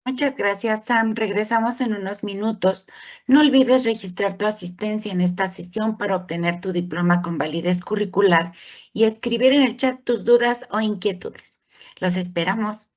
Muchas gracias, Sam. Regresamos en unos minutos. No olvides registrar tu asistencia en esta sesión para obtener tu diploma con validez curricular y escribir en el chat tus dudas o inquietudes. Los esperamos.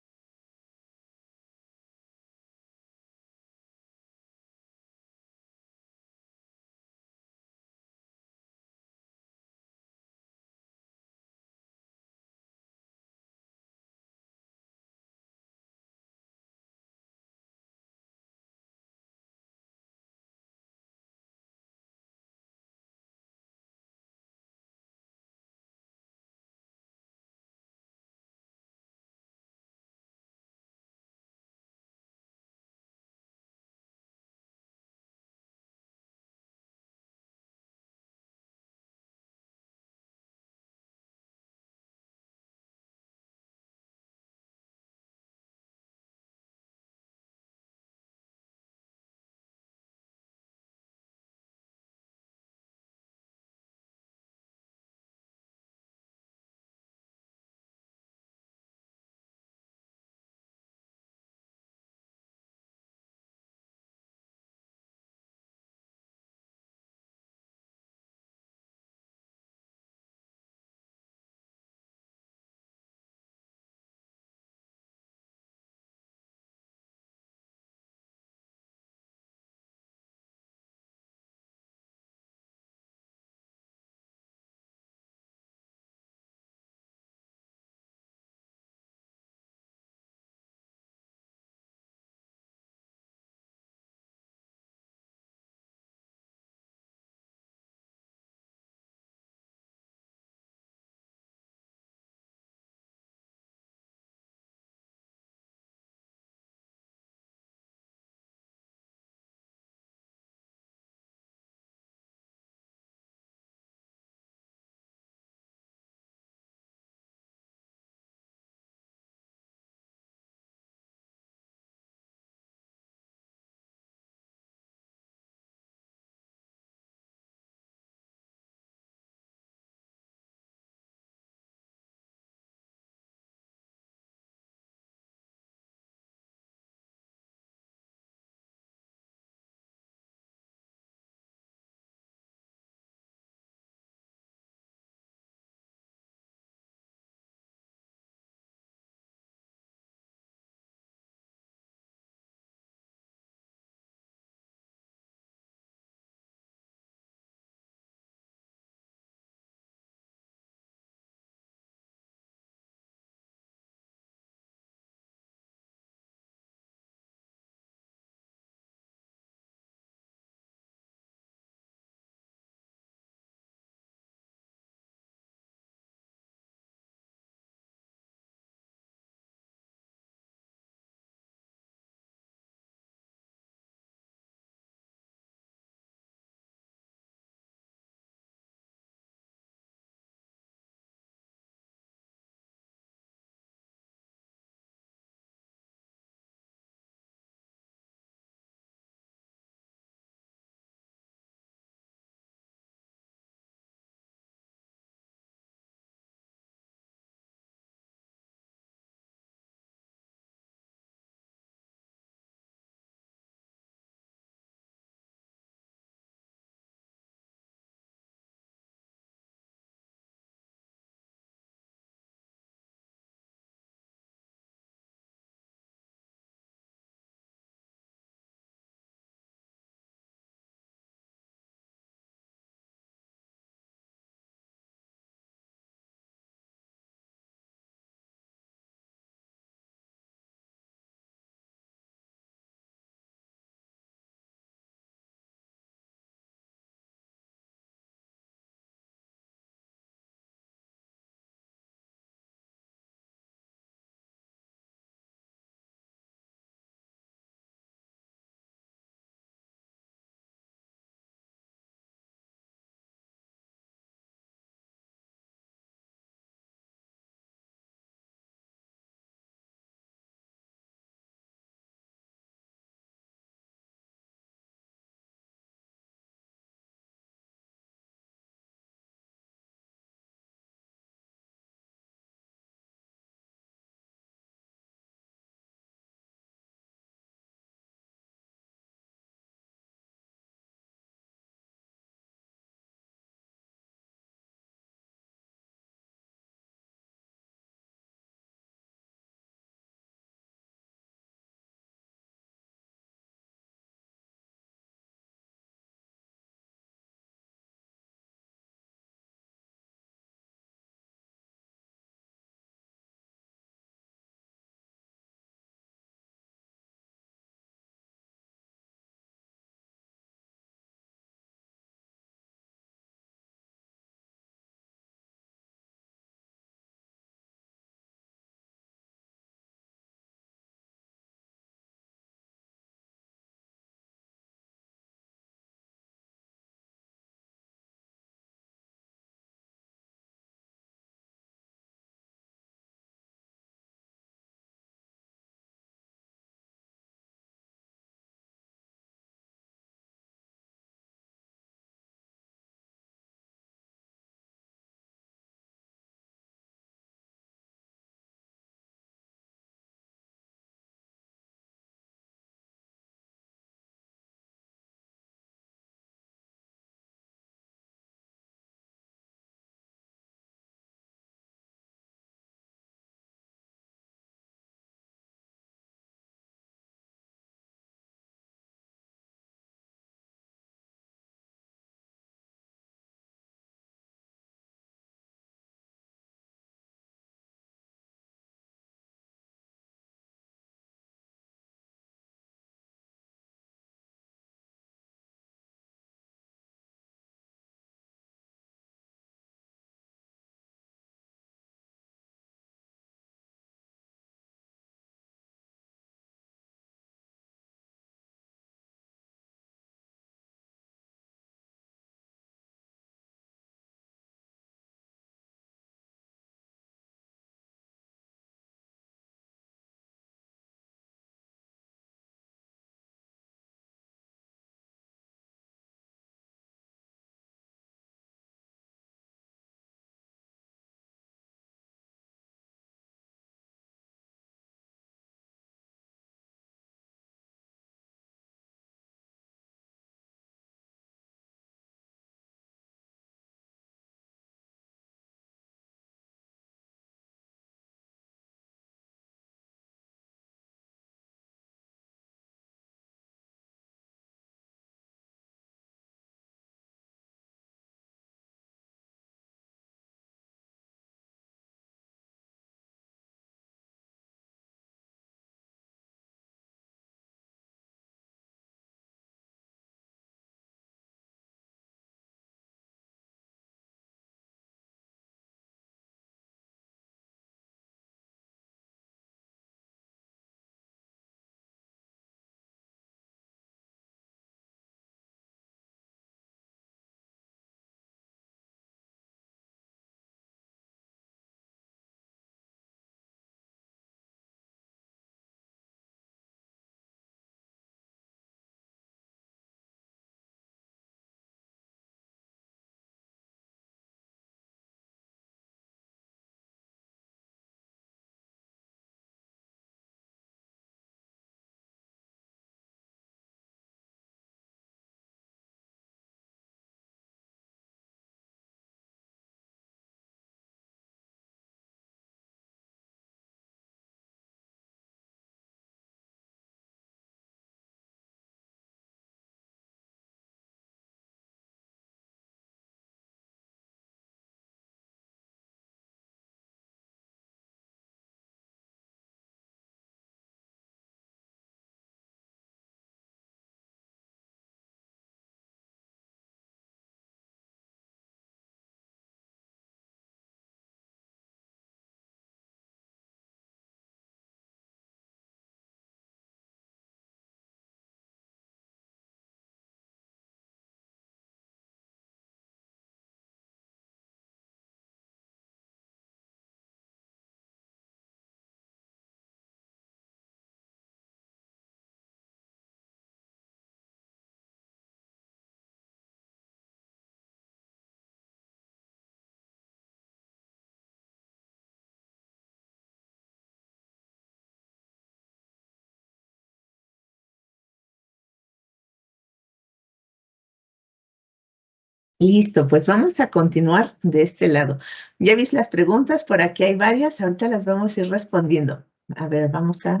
Listo, pues vamos a continuar de este lado. Ya viste las preguntas, por aquí hay varias, ahorita las vamos a ir respondiendo. A ver, vamos a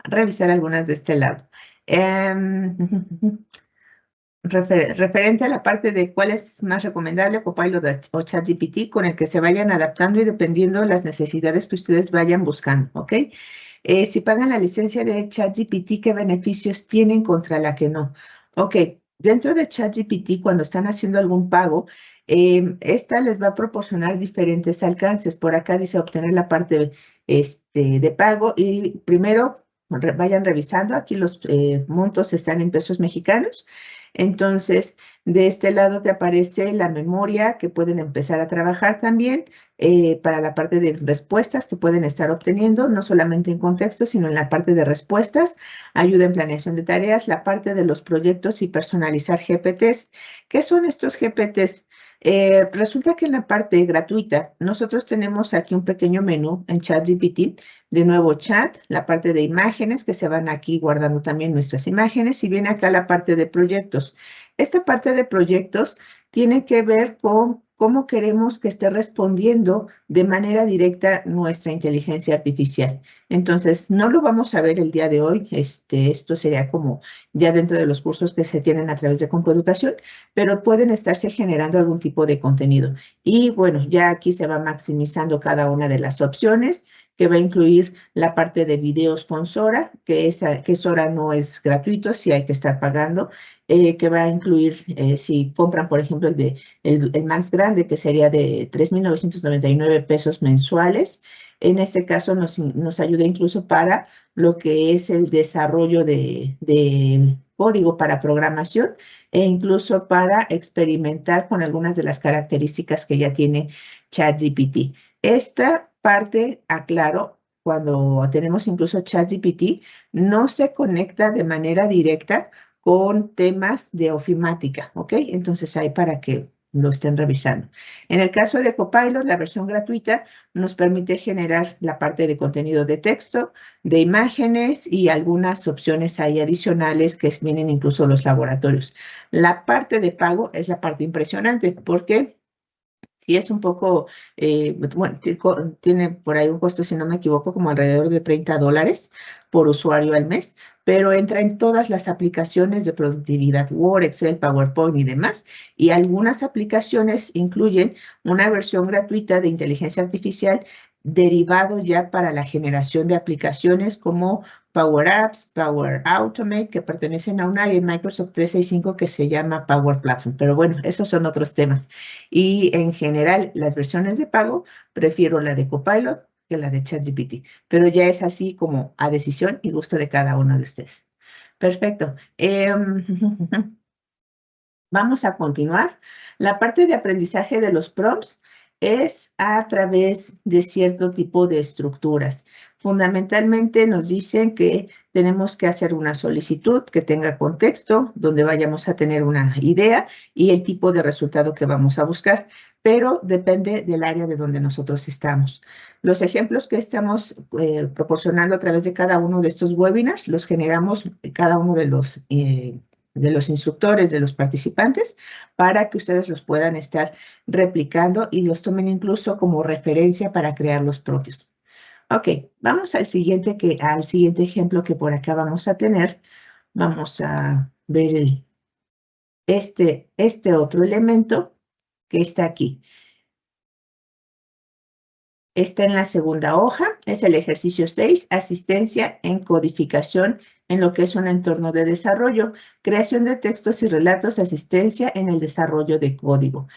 revisar algunas de este lado. Em, referente a la parte de cuál es más recomendable, Copilot o ChatGPT, con el que se vayan adaptando y dependiendo de las necesidades que ustedes vayan buscando, ¿ok? Si pagan la licencia de ChatGPT, ¿qué beneficios tienen contra la que no? Ok, dentro de ChatGPT, cuando están haciendo algún pago, esta les va a proporcionar diferentes alcances. Por acá dice obtener la parte de pago y primero vayan revisando. Aquí los montos están en pesos mexicanos. Entonces, de este lado te aparece la memoria que pueden empezar a trabajar también para la parte de respuestas que pueden estar obteniendo, no solamente en contexto, sino en la parte de respuestas, ayuda en planeación de tareas, la parte de los proyectos y personalizar GPTs. ¿Qué son estos GPTs? Resulta que en la parte gratuita, nosotros tenemos aquí un pequeño menú en ChatGPT, de nuevo chat, la parte de imágenes, que se van aquí guardando también nuestras imágenes, y viene acá la parte de proyectos. Esta parte de proyectos tiene que ver con cómo queremos que esté respondiendo de manera directa nuestra inteligencia artificial. Entonces, no lo vamos a ver el día de hoy, esto sería como ya dentro de los cursos que se tienen a través de Compueducación, pero pueden estarse generando algún tipo de contenido. Y bueno, ya aquí se va maximizando cada una de las opciones, que va a incluir la parte de videos con Sora, que Sora no es gratuito, sí hay que estar pagando, que va a incluir, si compran, por ejemplo, el más grande, que sería de 3,999 pesos mensuales. En este caso nos ayuda incluso para lo que es el desarrollo de código para programación e incluso para experimentar con algunas de las características que ya tiene ChatGPT. Esta parte, aclaro, cuando tenemos incluso ChatGPT, no se conecta de manera directa con temas de ofimática, ¿ok? Entonces ahí para que lo estén revisando. En el caso de Copilot, la versión gratuita nos permite generar la parte de contenido de texto, de imágenes y algunas opciones ahí adicionales que vienen incluso los laboratorios. La parte de pago es la parte impresionante porque sí es un poco, bueno, tiene por ahí un costo, si no me equivoco, como alrededor de $30 por usuario al mes, pero entra en todas las aplicaciones de productividad, Word, Excel, PowerPoint y demás. Y algunas aplicaciones incluyen una versión gratuita de inteligencia artificial derivado ya para la generación de aplicaciones como Power Apps, Power Automate, que pertenecen a un área en Microsoft 365 que se llama Power Platform. Pero bueno, esos son otros temas. Y en general, las versiones de pago, prefiero la de Copilot que la de ChatGPT, pero ya es así como a decisión y gusto de cada uno de ustedes. Perfecto. Vamos a continuar. La parte de aprendizaje de los prompts es a través de cierto tipo de estructuras. Fundamentalmente nos dicen que tenemos que hacer una solicitud que tenga contexto, donde vayamos a tener una idea y el tipo de resultado que vamos a buscar, pero depende del área de donde nosotros estamos. Los ejemplos que estamos proporcionando a través de cada uno de estos webinars los generamos cada uno de los instructores, de los participantes, para que ustedes los puedan estar replicando y los tomen incluso como referencia para crear los propios. Ok, vamos al siguiente ejemplo que por acá vamos a tener. Vamos a ver este otro elemento que está aquí. Está en la segunda hoja, es el ejercicio 6, asistencia en codificación en lo que es un entorno de desarrollo, creación de textos y relatos, asistencia en el desarrollo de código.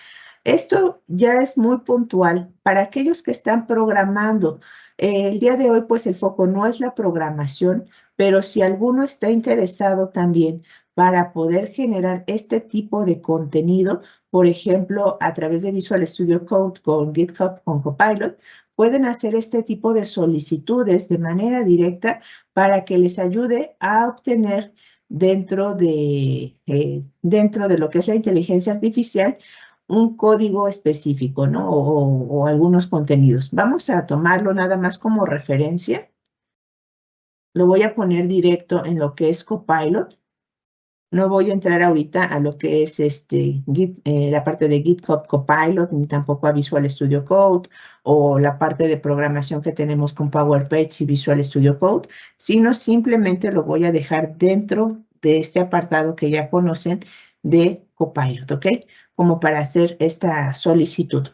Esto ya es muy puntual para aquellos que están programando. El día de hoy, pues el foco no es la programación, pero si alguno está interesado también para poder generar este tipo de contenido, por ejemplo, a través de Visual Studio Code con GitHub, con Copilot, pueden hacer este tipo de solicitudes de manera directa para que les ayude a obtener dentro de lo que es la inteligencia artificial un código específico, ¿no? O algunos contenidos. Vamos a tomarlo nada más como referencia. Lo voy a poner directo en lo que es Copilot. No voy a entrar ahorita a lo que es la parte de GitHub Copilot, ni tampoco a Visual Studio Code o la parte de programación que tenemos con PowerPage y Visual Studio Code, sino simplemente lo voy a dejar dentro de este apartado que ya conocen de Copilot, ¿ok? Como para hacer esta solicitud.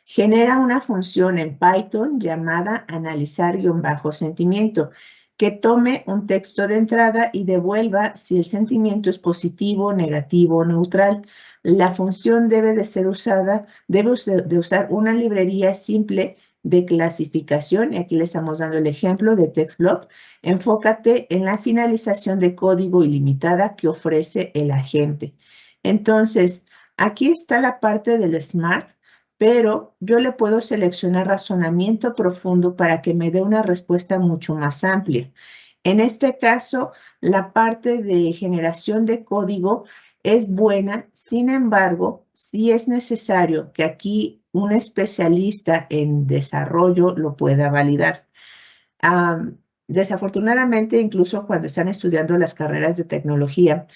Genera una función en Python llamada analizar-sentimiento, que tome un texto de entrada y devuelva si el sentimiento es positivo, negativo o neutral. La función debe de usar una librería simple de clasificación, y aquí le estamos dando el ejemplo de TextBlock. Enfócate en la finalización de código ilimitada que ofrece el agente. Entonces, aquí está la parte del Smart, pero yo le puedo seleccionar razonamiento profundo para que me dé una respuesta mucho más amplia. En este caso, la parte de generación de código es buena, sin embargo, sí es necesario que aquí un especialista en desarrollo lo pueda validar. Desafortunadamente, incluso cuando están estudiando las carreras de tecnología,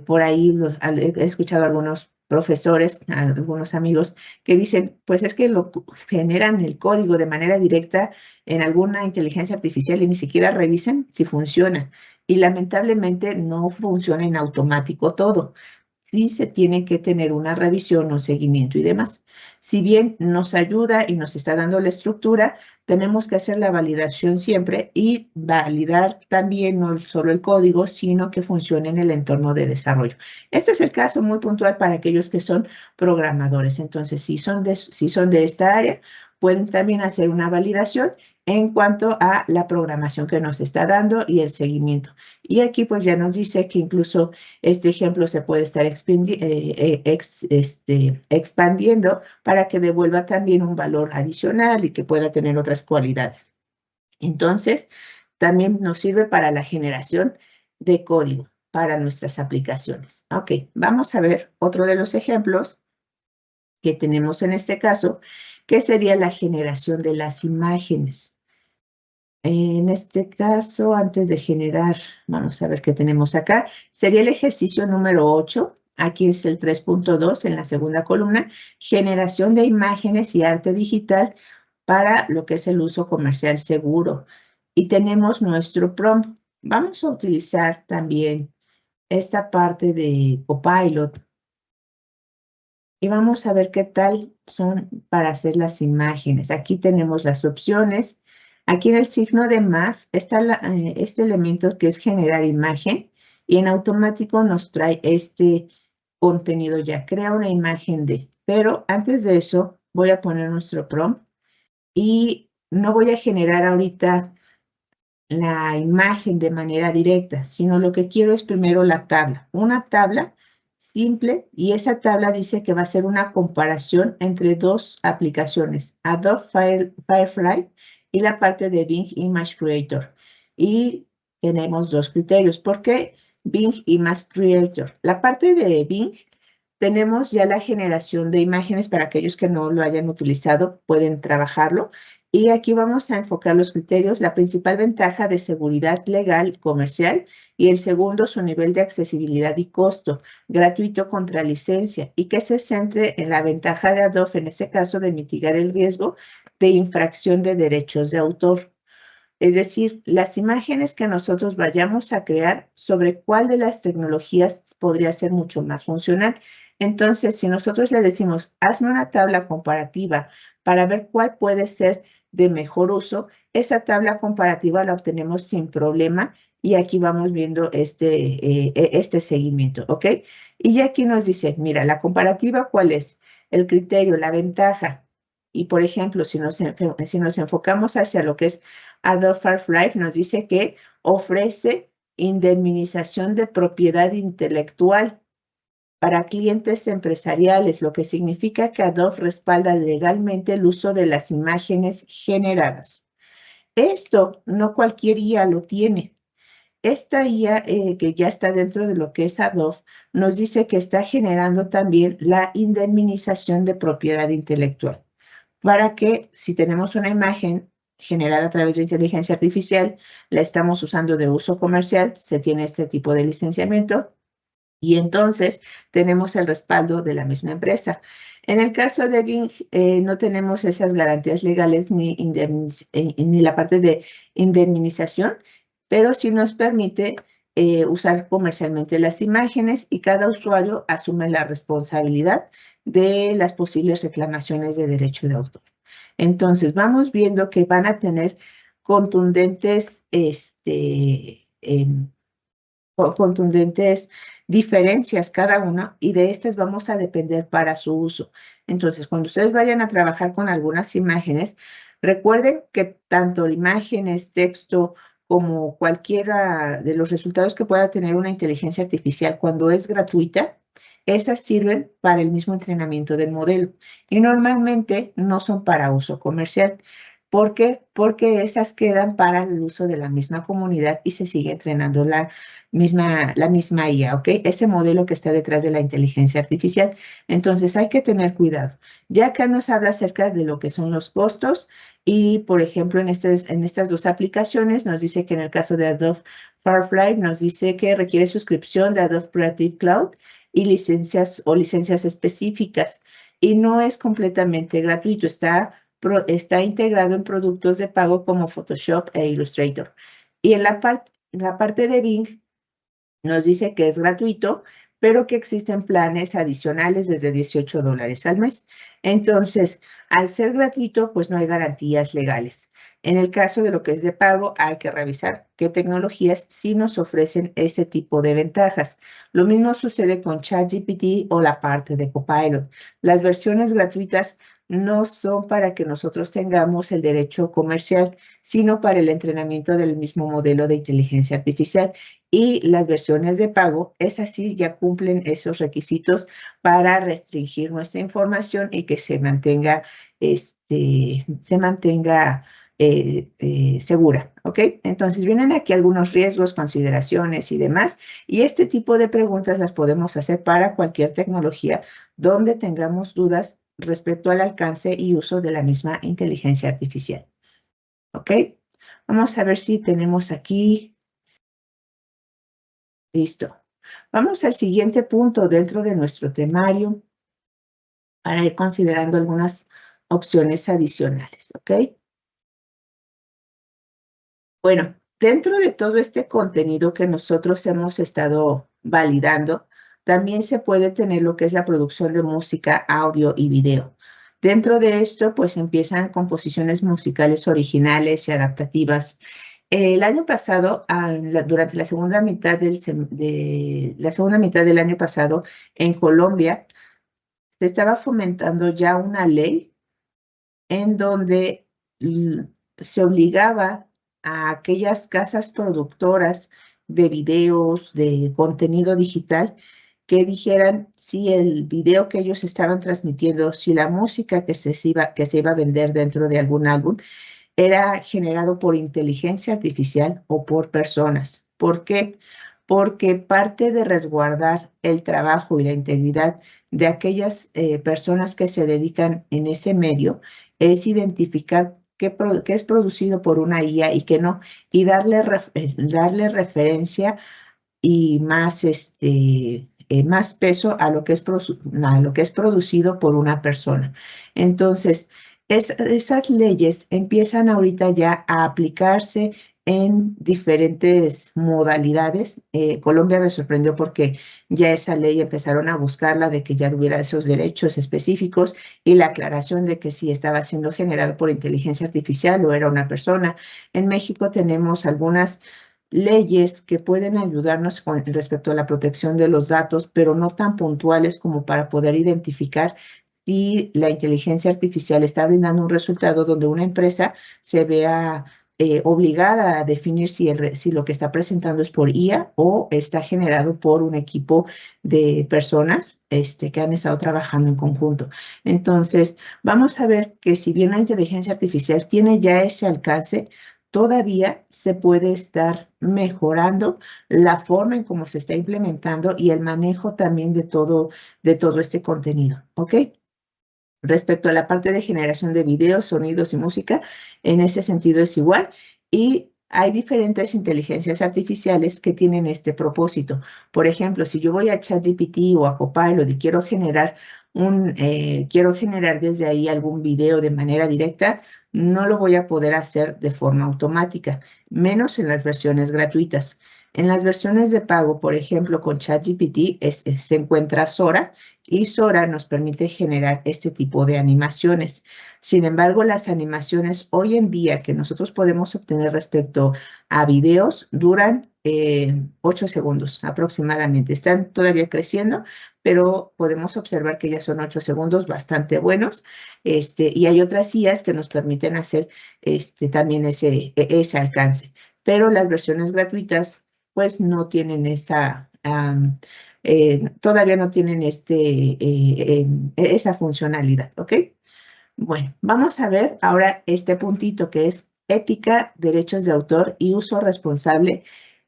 por ahí he escuchado a algunos profesores, a algunos amigos, que dicen, pues es que lo generan el código de manera directa en alguna inteligencia artificial y ni siquiera revisan si funciona. Y lamentablemente no funciona en automático todo. Sí se tiene que tener una revisión, un seguimiento y demás. Si bien nos ayuda y nos está dando la estructura, tenemos que hacer la validación siempre y validar también no solo el código, sino que funcione en el entorno de desarrollo. Este es el caso muy puntual para aquellos que son programadores. Entonces, si son de esta área, pueden también hacer una validación en cuanto a la programación que nos está dando y el seguimiento. Y aquí pues ya nos dice que incluso este ejemplo se puede estar expandiendo para que devuelva también un valor adicional y que pueda tener otras cualidades. Entonces, también nos sirve para la generación de código para nuestras aplicaciones. Ok, vamos a ver otro de los ejemplos que tenemos en este caso, que sería la generación de las imágenes. En este caso, antes de generar, vamos a ver qué tenemos acá, sería el ejercicio número 8. Aquí es el 3.2 en la segunda columna, generación de imágenes y arte digital para lo que es el uso comercial seguro. Y tenemos nuestro prompt. Vamos a utilizar también esta parte de Copilot y vamos a ver qué tal son para hacer las imágenes. Aquí tenemos las opciones. Aquí en el signo de más está este elemento que es generar imagen y en automático nos trae este contenido ya. Crea una imagen de. Pero antes de eso voy a poner nuestro prompt y no voy a generar ahorita la imagen de manera directa, sino lo que quiero es primero la tabla. Una tabla simple y esa tabla dice que va a ser una comparación entre dos aplicaciones, Adobe Firefly y la parte de Bing Image Creator. Y tenemos dos criterios. ¿Por qué Bing Image Creator? La parte de Bing tenemos ya la generación de imágenes. Para aquellos que no lo hayan utilizado, pueden trabajarlo. Y aquí vamos a enfocar los criterios, la principal ventaja de seguridad legal comercial y el segundo su nivel de accesibilidad y costo, gratuito contra licencia y que se centre en la ventaja de Adobe, en este caso de mitigar el riesgo de infracción de derechos de autor. Es decir, las imágenes que nosotros vayamos a crear, sobre cuál de las tecnologías podría ser mucho más funcional. Entonces, si nosotros le decimos, hazme una tabla comparativa para ver cuál puede ser de mejor uso, esa tabla comparativa la obtenemos sin problema y aquí vamos viendo este seguimiento, ¿ok? Y aquí nos dice, mira, la comparativa, ¿cuál es? El criterio, la ventaja. Y, por ejemplo, si nos enfocamos hacia lo que es Adobe Firefly, nos dice que ofrece indemnización de propiedad intelectual para clientes empresariales, lo que significa que Adobe respalda legalmente el uso de las imágenes generadas. Esto no cualquier IA lo tiene. Esta IA que ya está dentro de lo que es Adobe nos dice que está generando también la indemnización de propiedad intelectual para que si tenemos una imagen generada a través de inteligencia artificial, la estamos usando de uso comercial, se tiene este tipo de licenciamiento y entonces tenemos el respaldo de la misma empresa. En el caso de Bing, no tenemos esas garantías legales ni la parte de indemnización, pero sí nos permite usar comercialmente las imágenes y cada usuario asume la responsabilidad de las posibles reclamaciones de derecho de autor. Entonces, vamos viendo que van a tener contundentes, contundentes diferencias cada una y de estas vamos a depender para su uso. Entonces, cuando ustedes vayan a trabajar con algunas imágenes, recuerden que tanto imágenes, texto, como cualquiera de los resultados que pueda tener una inteligencia artificial cuando es gratuita, esas sirven para el mismo entrenamiento del modelo y normalmente no son para uso comercial. ¿Por qué? Porque esas quedan para el uso de la misma comunidad y se sigue entrenando la misma IA, ¿ok? Ese modelo que está detrás de la inteligencia artificial. Entonces hay que tener cuidado. Ya acá nos habla acerca de lo que son los costos y, por ejemplo, en estas dos aplicaciones nos dice que en el caso de Adobe Firefly nos dice que requiere suscripción de Adobe Creative Cloud y licencias específicas y no es completamente gratuito, está integrado en productos de pago como Photoshop e Illustrator. Y en la parte de Bing nos dice que es gratuito, pero que existen planes adicionales desde $18 al mes. Entonces, al ser gratuito, pues no hay garantías legales. En el caso de lo que es de pago, hay que revisar qué tecnologías sí nos ofrecen ese tipo de ventajas. Lo mismo sucede con ChatGPT o la parte de Copilot. Las versiones gratuitas no son para que nosotros tengamos el derecho comercial, sino para el entrenamiento del mismo modelo de inteligencia artificial. Y las versiones de pago, esas sí ya cumplen esos requisitos para restringir nuestra información y que se mantenga, segura, ¿ok? Entonces vienen aquí algunos riesgos, consideraciones y demás, y este tipo de preguntas las podemos hacer para cualquier tecnología donde tengamos dudas respecto al alcance y uso de la misma inteligencia artificial, ¿ok? Vamos a ver si tenemos aquí, listo. Vamos al siguiente punto dentro de nuestro temario para ir considerando algunas opciones adicionales, ¿ok? Bueno, dentro de todo este contenido que nosotros hemos estado validando, también se puede tener lo que es la producción de música, audio y video. Dentro de esto, pues empiezan composiciones musicales originales y adaptativas. El año pasado, durante la segunda mitad del año pasado, en Colombia, se estaba fomentando ya una ley en donde se obligaba a aquellas casas productoras de videos, de contenido digital, que dijeran si el video que ellos estaban transmitiendo, si la música que se iba a vender dentro de algún álbum, era generado por inteligencia artificial o por personas. ¿Por qué? Porque parte de resguardar el trabajo y la integridad de aquellas personas que se dedican en ese medio es identificar qué es producido por una IA y qué no, y darle referencia y más peso a lo que es producido por una persona. Entonces, esas leyes empiezan ahorita ya a aplicarse en diferentes modalidades. Colombia me sorprendió porque ya esa ley empezaron a buscarla de que ya tuviera esos derechos específicos y la aclaración de que si estaba siendo generado por inteligencia artificial o era una persona. En México tenemos algunas leyes que pueden ayudarnos con respecto a la protección de los datos, pero no tan puntuales como para poder identificar si la inteligencia artificial está brindando un resultado donde una empresa se vea obligada a definir si lo que está presentando es por IA o está generado por un equipo de personas que han estado trabajando en conjunto. Entonces, vamos a ver que si bien la inteligencia artificial tiene ya ese alcance, todavía se puede estar mejorando la forma en cómo se está implementando y el manejo también de todo este contenido, ¿ok? Respecto a la parte de generación de videos, sonidos y música, en ese sentido es igual. Y hay diferentes inteligencias artificiales que tienen este propósito. Por ejemplo, si yo voy a ChatGPT o a Copilot y quiero generar desde ahí algún video de manera directa, no lo voy a poder hacer de forma automática, menos en las versiones gratuitas. En las versiones de pago, por ejemplo, con ChatGPT se encuentra Sora, y Sora nos permite generar este tipo de animaciones. Sin embargo, las animaciones hoy en día que nosotros podemos obtener respecto a videos duran 8 segundos aproximadamente. Están todavía creciendo, pero podemos observar que ya son 8 segundos bastante buenos. Y hay otras IAs que nos permiten hacer también ese alcance. Pero las versiones gratuitas pues no tienen todavía no tienen esa funcionalidad, ¿ok? Bueno, vamos a ver ahora este puntito que es ética, derechos de autor y uso responsable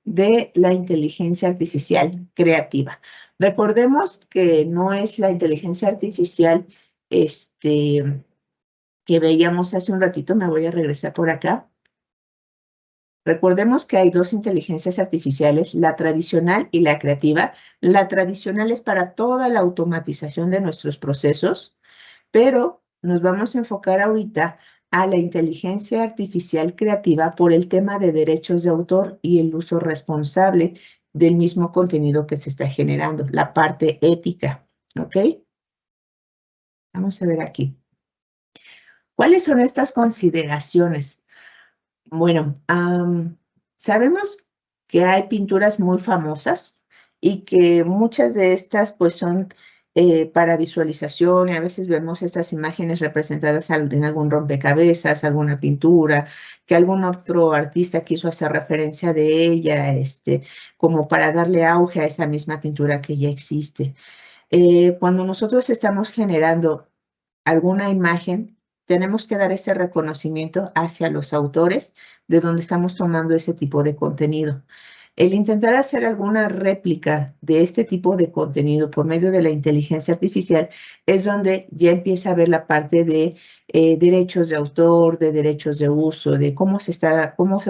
de la inteligencia artificial creativa. Recordemos que no es la inteligencia artificial que veíamos hace un ratito. Me voy a regresar por acá. Recordemos que hay dos inteligencias artificiales, la tradicional y la creativa. La tradicional es para toda la automatización de nuestros procesos, pero nos vamos a enfocar ahorita a la inteligencia artificial creativa por el tema de derechos de autor y el uso responsable del mismo contenido que se está generando, la parte ética, ¿ok? Vamos a ver aquí. ¿Cuáles son estas consideraciones? Bueno, sabemos que hay pinturas muy famosas y que muchas de estas pues son para visualización, y a veces vemos estas imágenes representadas en algún rompecabezas, alguna pintura, que algún otro artista quiso hacer referencia de ella, como para darle auge a esa misma pintura que ya existe. Cuando nosotros estamos generando alguna imagen, tenemos que dar ese reconocimiento hacia los autores de donde estamos tomando ese tipo de contenido. El intentar hacer alguna réplica de este tipo de contenido por medio de la inteligencia artificial es donde ya empieza a ver la parte de derechos de autor, de derechos de uso, de cómo se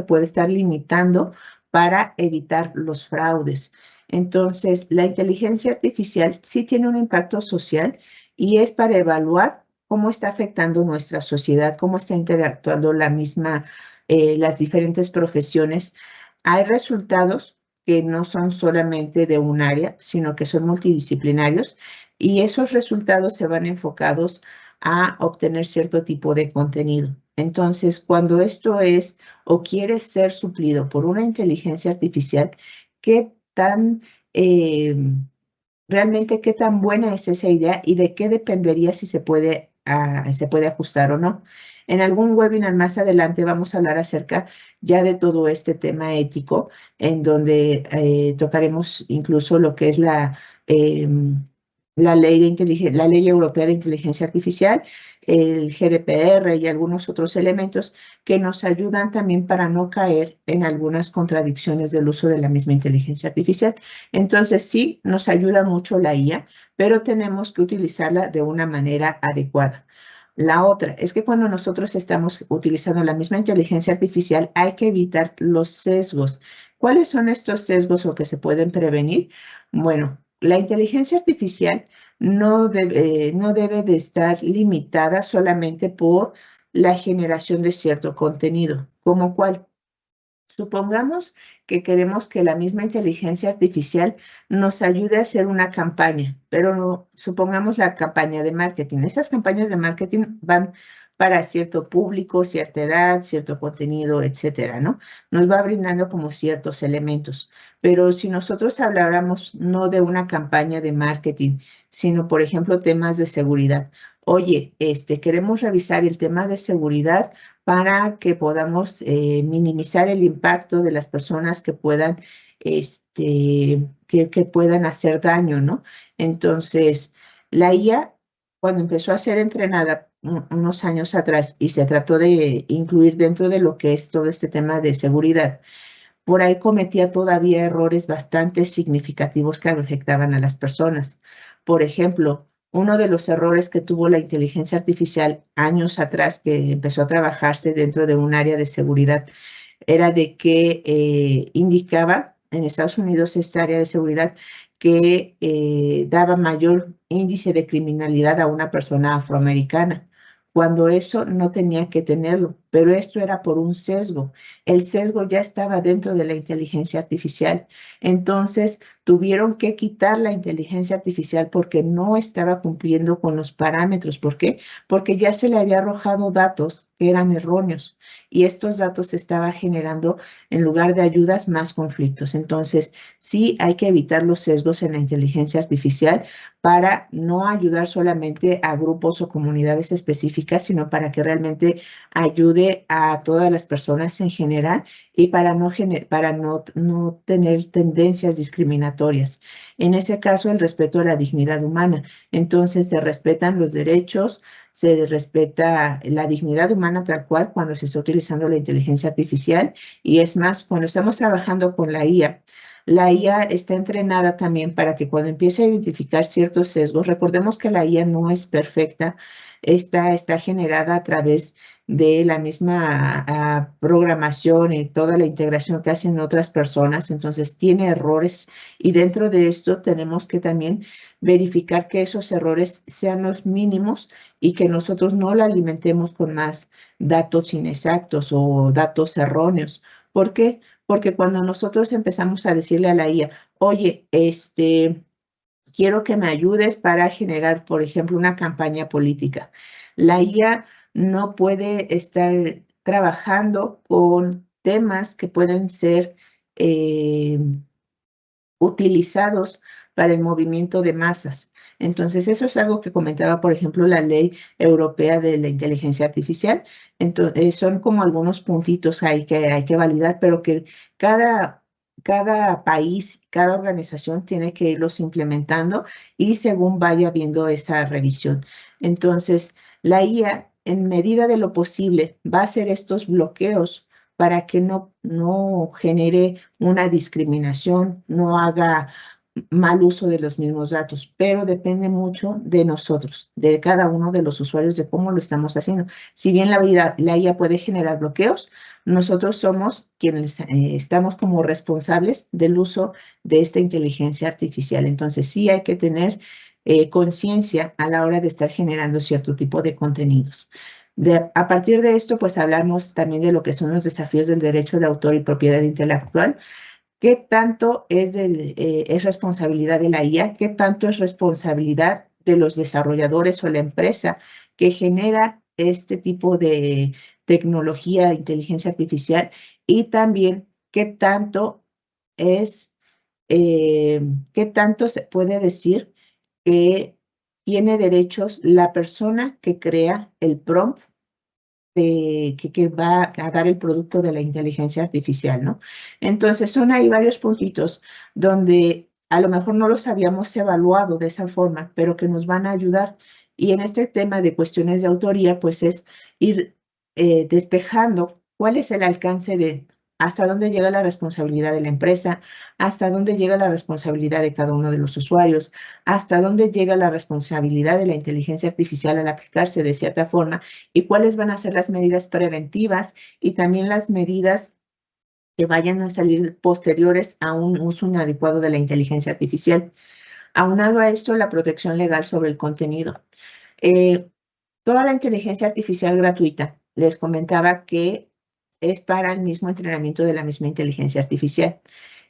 puede estar limitando para evitar los fraudes. Entonces, la inteligencia artificial sí tiene un impacto social y es para evaluar cómo está afectando nuestra sociedad, cómo está interactuando las diferentes profesiones. Hay resultados que no son solamente de un área, sino que son multidisciplinarios, y esos resultados se van enfocados a obtener cierto tipo de contenido. Entonces, cuando esto es o quiere ser suplido por una inteligencia artificial, realmente qué tan buena es esa idea y de qué dependería si se puede ajustar o no? En algún webinar más adelante vamos a hablar acerca ya de todo este tema ético, en donde tocaremos incluso lo que es la ley europea de inteligencia artificial, el GDPR y algunos otros elementos que nos ayudan también para no caer en algunas contradicciones del uso de la misma inteligencia artificial. Entonces sí, nos ayuda mucho la IA, pero tenemos que utilizarla de una manera adecuada. La otra es que cuando nosotros estamos utilizando la misma inteligencia artificial, hay que evitar los sesgos. ¿Cuáles son estos sesgos o que se pueden prevenir? Bueno, la inteligencia artificial no debe de estar limitada solamente por la generación de cierto contenido, como cuál. Supongamos que queremos que la misma inteligencia artificial nos ayude a hacer una campaña, pero supongamos la campaña de marketing. Esas campañas de marketing van para cierto público, cierta edad, cierto contenido, etcétera, ¿no? Nos va brindando como ciertos elementos. Pero si nosotros habláramos no de una campaña de marketing, sino, por ejemplo, temas de seguridad. Oye, queremos revisar el tema de seguridad para que podamos minimizar el impacto de las personas que puedan hacer daño, ¿no? Entonces, la IA, cuando empezó a ser entrenada unos años atrás y se trató de incluir dentro de lo que es todo este tema de seguridad, por ahí cometía todavía errores bastante significativos que afectaban a las personas. Por ejemplo, uno de los errores que tuvo la inteligencia artificial años atrás, que empezó a trabajarse dentro de un área de seguridad, era de que indicaba en Estados Unidos esta área de seguridad que daba mayor índice de criminalidad a una persona afroamericana, cuando eso no tenía que tenerlo, pero esto era por un sesgo. El sesgo ya estaba dentro de la inteligencia artificial. Entonces, tuvieron que quitar la inteligencia artificial porque no estaba cumpliendo con los parámetros. ¿Por qué? Porque ya se le había arrojado datos que eran erróneos y estos datos se estaban generando, en lugar de ayudas, más conflictos. Entonces, sí hay que evitar los sesgos en la inteligencia artificial para no ayudar solamente a grupos o comunidades específicas, sino para que realmente ayude a todas las personas en general y para no tener tendencias discriminatorias. En ese caso, el respeto a la dignidad humana. Entonces, se respetan los derechos, se respeta la dignidad humana tal cual cuando se está utilizando la inteligencia artificial. Y es más, cuando estamos trabajando con la IA está entrenada también para que cuando empiece a identificar ciertos sesgos, recordemos que la IA no es perfecta, está generada a través de la misma programación y toda la integración que hacen otras personas, entonces tiene errores y dentro de esto tenemos que también verificar que esos errores sean los mínimos y que nosotros no la alimentemos con más datos inexactos o datos erróneos. ¿Por qué? Porque cuando nosotros empezamos a decirle a la IA, oye, quiero que me ayudes para generar, por ejemplo, una campaña política. La IA no puede estar trabajando con temas que pueden ser utilizados para el movimiento de masas. Entonces, eso es algo que comentaba, por ejemplo, la Ley Europea de la Inteligencia Artificial. Entonces, son como algunos puntitos ahí que hay que validar, pero que cada país, cada organización tiene que irlos implementando y según vaya viendo esa revisión. Entonces, la IA, en medida de lo posible, va a hacer estos bloqueos para que no genere una discriminación, no haga mal uso de los mismos datos, pero depende mucho de nosotros, de cada uno de los usuarios, de cómo lo estamos haciendo. Si bien la IA puede generar bloqueos, nosotros somos quienes estamos como responsables del uso de esta inteligencia artificial. Entonces, sí hay que tener conciencia a la hora de estar generando cierto tipo de contenidos. A partir de esto, pues hablamos también de lo que son los desafíos del derecho de autor y propiedad intelectual. ¿Qué tanto es responsabilidad de la IA? ¿Qué tanto es responsabilidad de los desarrolladores o la empresa que genera este tipo de tecnología, inteligencia artificial? Y también, es, qué tanto se puede decir que tiene derechos la persona que crea el prompt que va a dar el producto de la inteligencia artificial, ¿no? Entonces, son ahí varios puntitos donde a lo mejor no los habíamos evaluado de esa forma, pero que nos van a ayudar. Y en este tema de cuestiones de autoría, pues es ir despejando cuál es el alcance de hasta dónde llega la responsabilidad de la empresa, hasta dónde llega la responsabilidad de cada uno de los usuarios, hasta dónde llega la responsabilidad de la inteligencia artificial al aplicarse de cierta forma y cuáles van a ser las medidas preventivas y también las medidas que vayan a salir posteriores a un uso inadecuado de la inteligencia artificial. Aunado a esto, la protección legal sobre el contenido. Toda la inteligencia artificial gratuita, les comentaba que es para el mismo entrenamiento de la misma inteligencia artificial.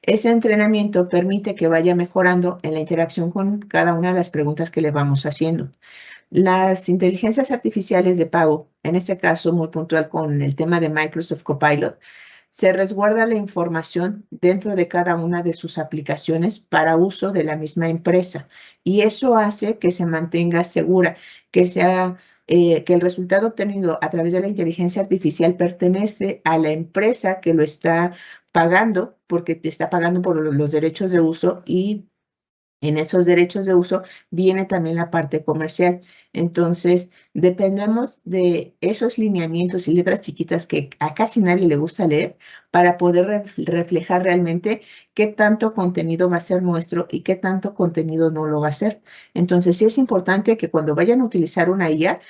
Ese entrenamiento permite que vaya mejorando en la interacción con cada una de las preguntas que le vamos haciendo. Las inteligencias artificiales de pago, en este caso muy puntual con el tema de Microsoft Copilot, se resguarda la información dentro de cada una de sus aplicaciones para uso de la misma empresa y eso hace que se mantenga segura, que el resultado obtenido a través de la inteligencia artificial pertenece a la empresa que lo está pagando porque te está pagando por los derechos de uso y En esos derechos de uso viene también la parte comercial. Entonces, dependemos de esos lineamientos y letras chiquitas que a casi nadie le gusta leer para poder reflejar realmente qué tanto contenido va a ser nuestro y qué tanto contenido no lo va a ser. Entonces, sí es importante que cuando vayan a utilizar una IA,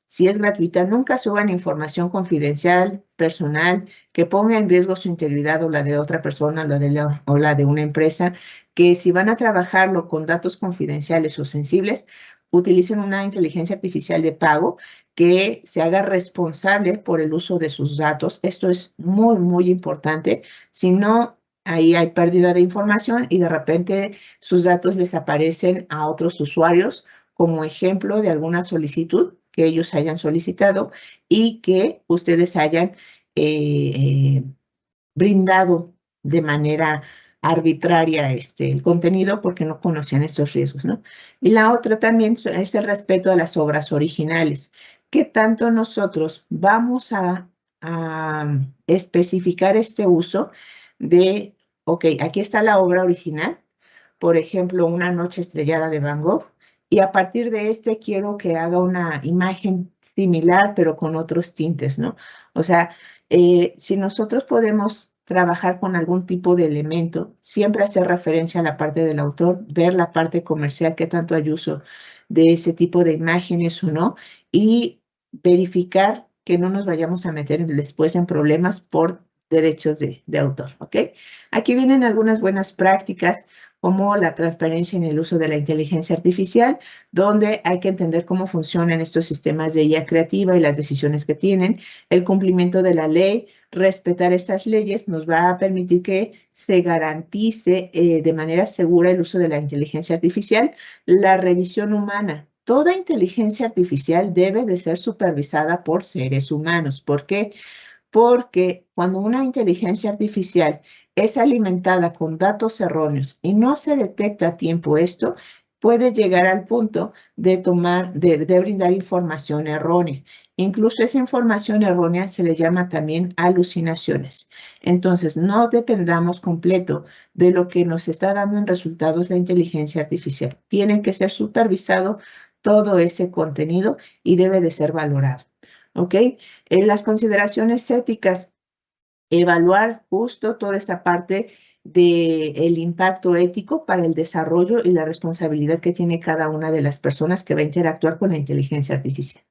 si es gratuita, nunca suban información confidencial, personal, que ponga en riesgo su integridad o la de otra persona o la de una empresa, que si van a trabajarlo con datos confidenciales o sensibles, utilicen una inteligencia artificial de pago que se haga responsable por el uso de sus datos. Esto es muy, muy importante. Si no, ahí hay pérdida de información y de repente sus datos desaparecen a otros usuarios como ejemplo de alguna solicitud que ellos hayan solicitado y que ustedes hayan brindado de manera arbitraria el contenido porque no conocían estos riesgos, ¿no? Y la otra también es el respeto a las obras originales. ¿Qué tanto nosotros vamos a especificar este uso de, ok, aquí está la obra original, por ejemplo, Una noche estrellada de Van Gogh, y a partir de quiero que haga una imagen similar, pero con otros tintes, ¿no? O sea, si nosotros podemos trabajar con algún tipo de elemento, siempre hacer referencia a la parte del autor, ver la parte comercial, qué tanto hay uso de ese tipo de imágenes o no, y verificar que no nos vayamos a meter después en problemas por derechos de autor, ¿ok? Aquí vienen algunas buenas prácticas como la transparencia en el uso de la inteligencia artificial, donde hay que entender cómo funcionan estos sistemas de IA creativa y las decisiones que tienen, el cumplimiento de la ley, respetar esas leyes nos va a permitir que se garantice de manera segura el uso de la inteligencia artificial, la revisión humana. Toda inteligencia artificial debe de ser supervisada por seres humanos. ¿Por qué? Porque cuando una inteligencia artificial es alimentada con datos erróneos y no se detecta a tiempo esto, puede llegar al punto de brindar información errónea. Incluso esa información errónea se le llama también alucinaciones. Entonces, no dependamos completo de lo que nos está dando en resultados la inteligencia artificial. Tiene que ser supervisado todo ese contenido y debe de ser valorado. ¿Ok? En las consideraciones éticas, evaluar justo toda esta parte del impacto ético para el desarrollo y la responsabilidad que tiene cada una de las personas que va a interactuar con la inteligencia artificial.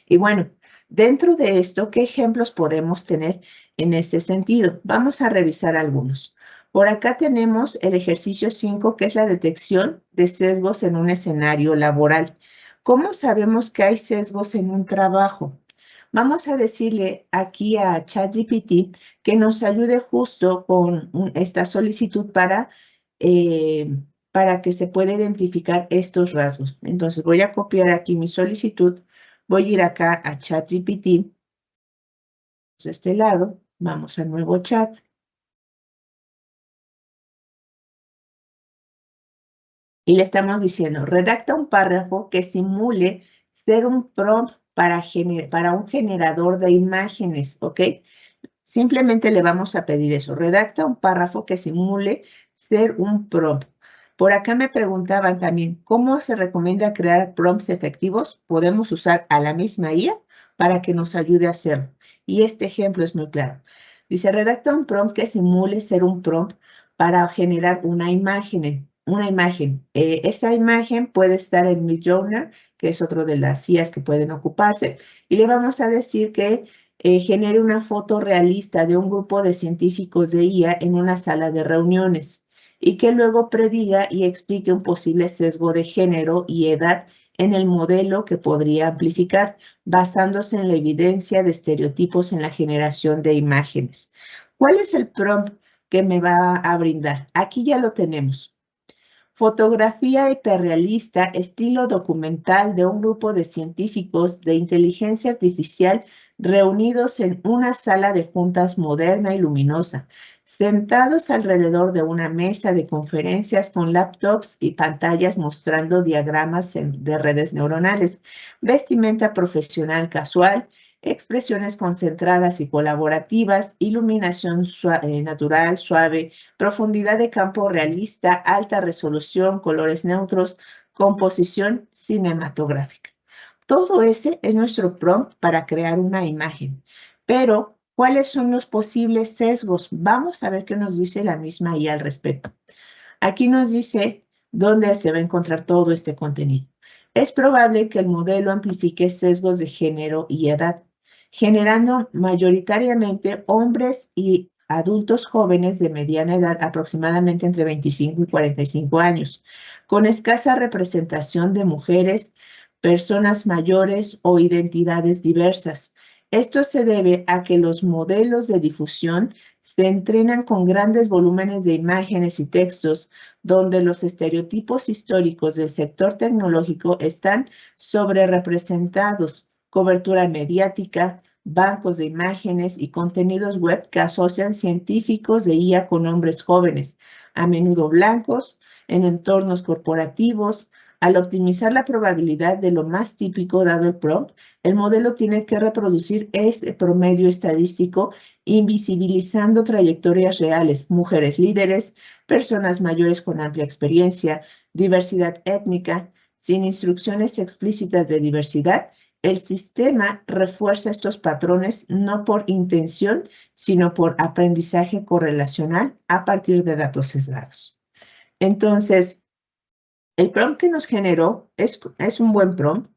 Y bueno, dentro de esto, ¿qué ejemplos podemos tener en este sentido? Vamos a revisar algunos. Por acá tenemos el ejercicio 5, que es la detección de sesgos en un escenario laboral. ¿Cómo sabemos que hay sesgos en un trabajo? Vamos a decirle aquí a ChatGPT que nos ayude justo con esta solicitud para que se pueda identificar estos rasgos. Entonces voy a copiar aquí mi solicitud, voy a ir acá a ChatGPT, de este lado, vamos al nuevo chat. Y le estamos diciendo, redacta un párrafo que simule ser un prompt para un generador de imágenes, ¿ok? Simplemente le vamos a pedir eso. Redacta un párrafo que simule ser un prompt. Por acá me preguntaban también, ¿cómo se recomienda crear prompts efectivos? Podemos usar a la misma IA para que nos ayude a hacerlo. Y este ejemplo es muy claro. Dice, redacta un prompt que simule ser un prompt para generar una imagen. Esa imagen puede estar en Midjourney, que es otro de las IAs que pueden ocuparse. Y le vamos a decir que genere una foto realista de un grupo de científicos de IA en una sala de reuniones y que luego prediga y explique un posible sesgo de género y edad en el modelo que podría amplificar basándose en la evidencia de estereotipos en la generación de imágenes. ¿Cuál es el prompt que me va a brindar? Aquí ya lo tenemos. Fotografía hiperrealista, estilo documental de un grupo de científicos de inteligencia artificial reunidos en una sala de juntas moderna y luminosa, sentados alrededor de una mesa de conferencias con laptops y pantallas mostrando diagramas de redes neuronales, vestimenta profesional casual, expresiones concentradas y colaborativas, iluminación natural, suave, profundidad de campo realista, alta resolución, colores neutros, composición cinematográfica. Todo ese es nuestro prompt para crear una imagen. Pero, ¿cuáles son los posibles sesgos? Vamos a ver qué nos dice la misma IA al respecto. Aquí nos dice dónde se va a encontrar todo este contenido. Es probable que el modelo amplifique sesgos de género y edad, generando mayoritariamente hombres y adultos jóvenes de mediana edad, aproximadamente entre 25 y 45 años, con escasa representación de mujeres, personas mayores o identidades diversas. Esto se debe a que los modelos de difusión se entrenan con grandes volúmenes de imágenes y textos, donde los estereotipos históricos del sector tecnológico están sobrerepresentados, cobertura mediática, bancos de imágenes y contenidos web que asocian científicos de IA con hombres jóvenes, a menudo blancos, en entornos corporativos. Al optimizar la probabilidad de lo más típico dado el prompt, el modelo tiene que reproducir ese promedio estadístico, invisibilizando trayectorias reales, mujeres líderes, personas mayores con amplia experiencia, diversidad étnica. Sin instrucciones explícitas de diversidad, el sistema refuerza estos patrones no por intención, sino por aprendizaje correlacional a partir de datos sesgados. Entonces, el prompt que nos generó es un buen prompt,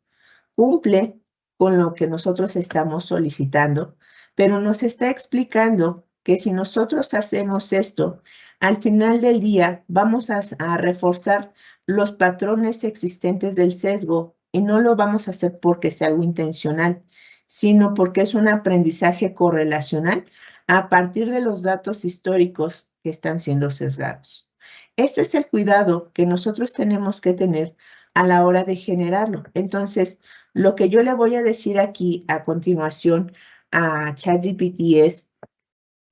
cumple con lo que nosotros estamos solicitando, pero nos está explicando que si nosotros hacemos esto, al final del día vamos a reforzar los patrones existentes del sesgo y no lo vamos a hacer porque sea algo intencional, sino porque es un aprendizaje correlacional a partir de los datos históricos que están siendo sesgados. Ese es el cuidado que nosotros tenemos que tener a la hora de generarlo. Entonces, lo que yo le voy a decir aquí a continuación a ChatGPT es,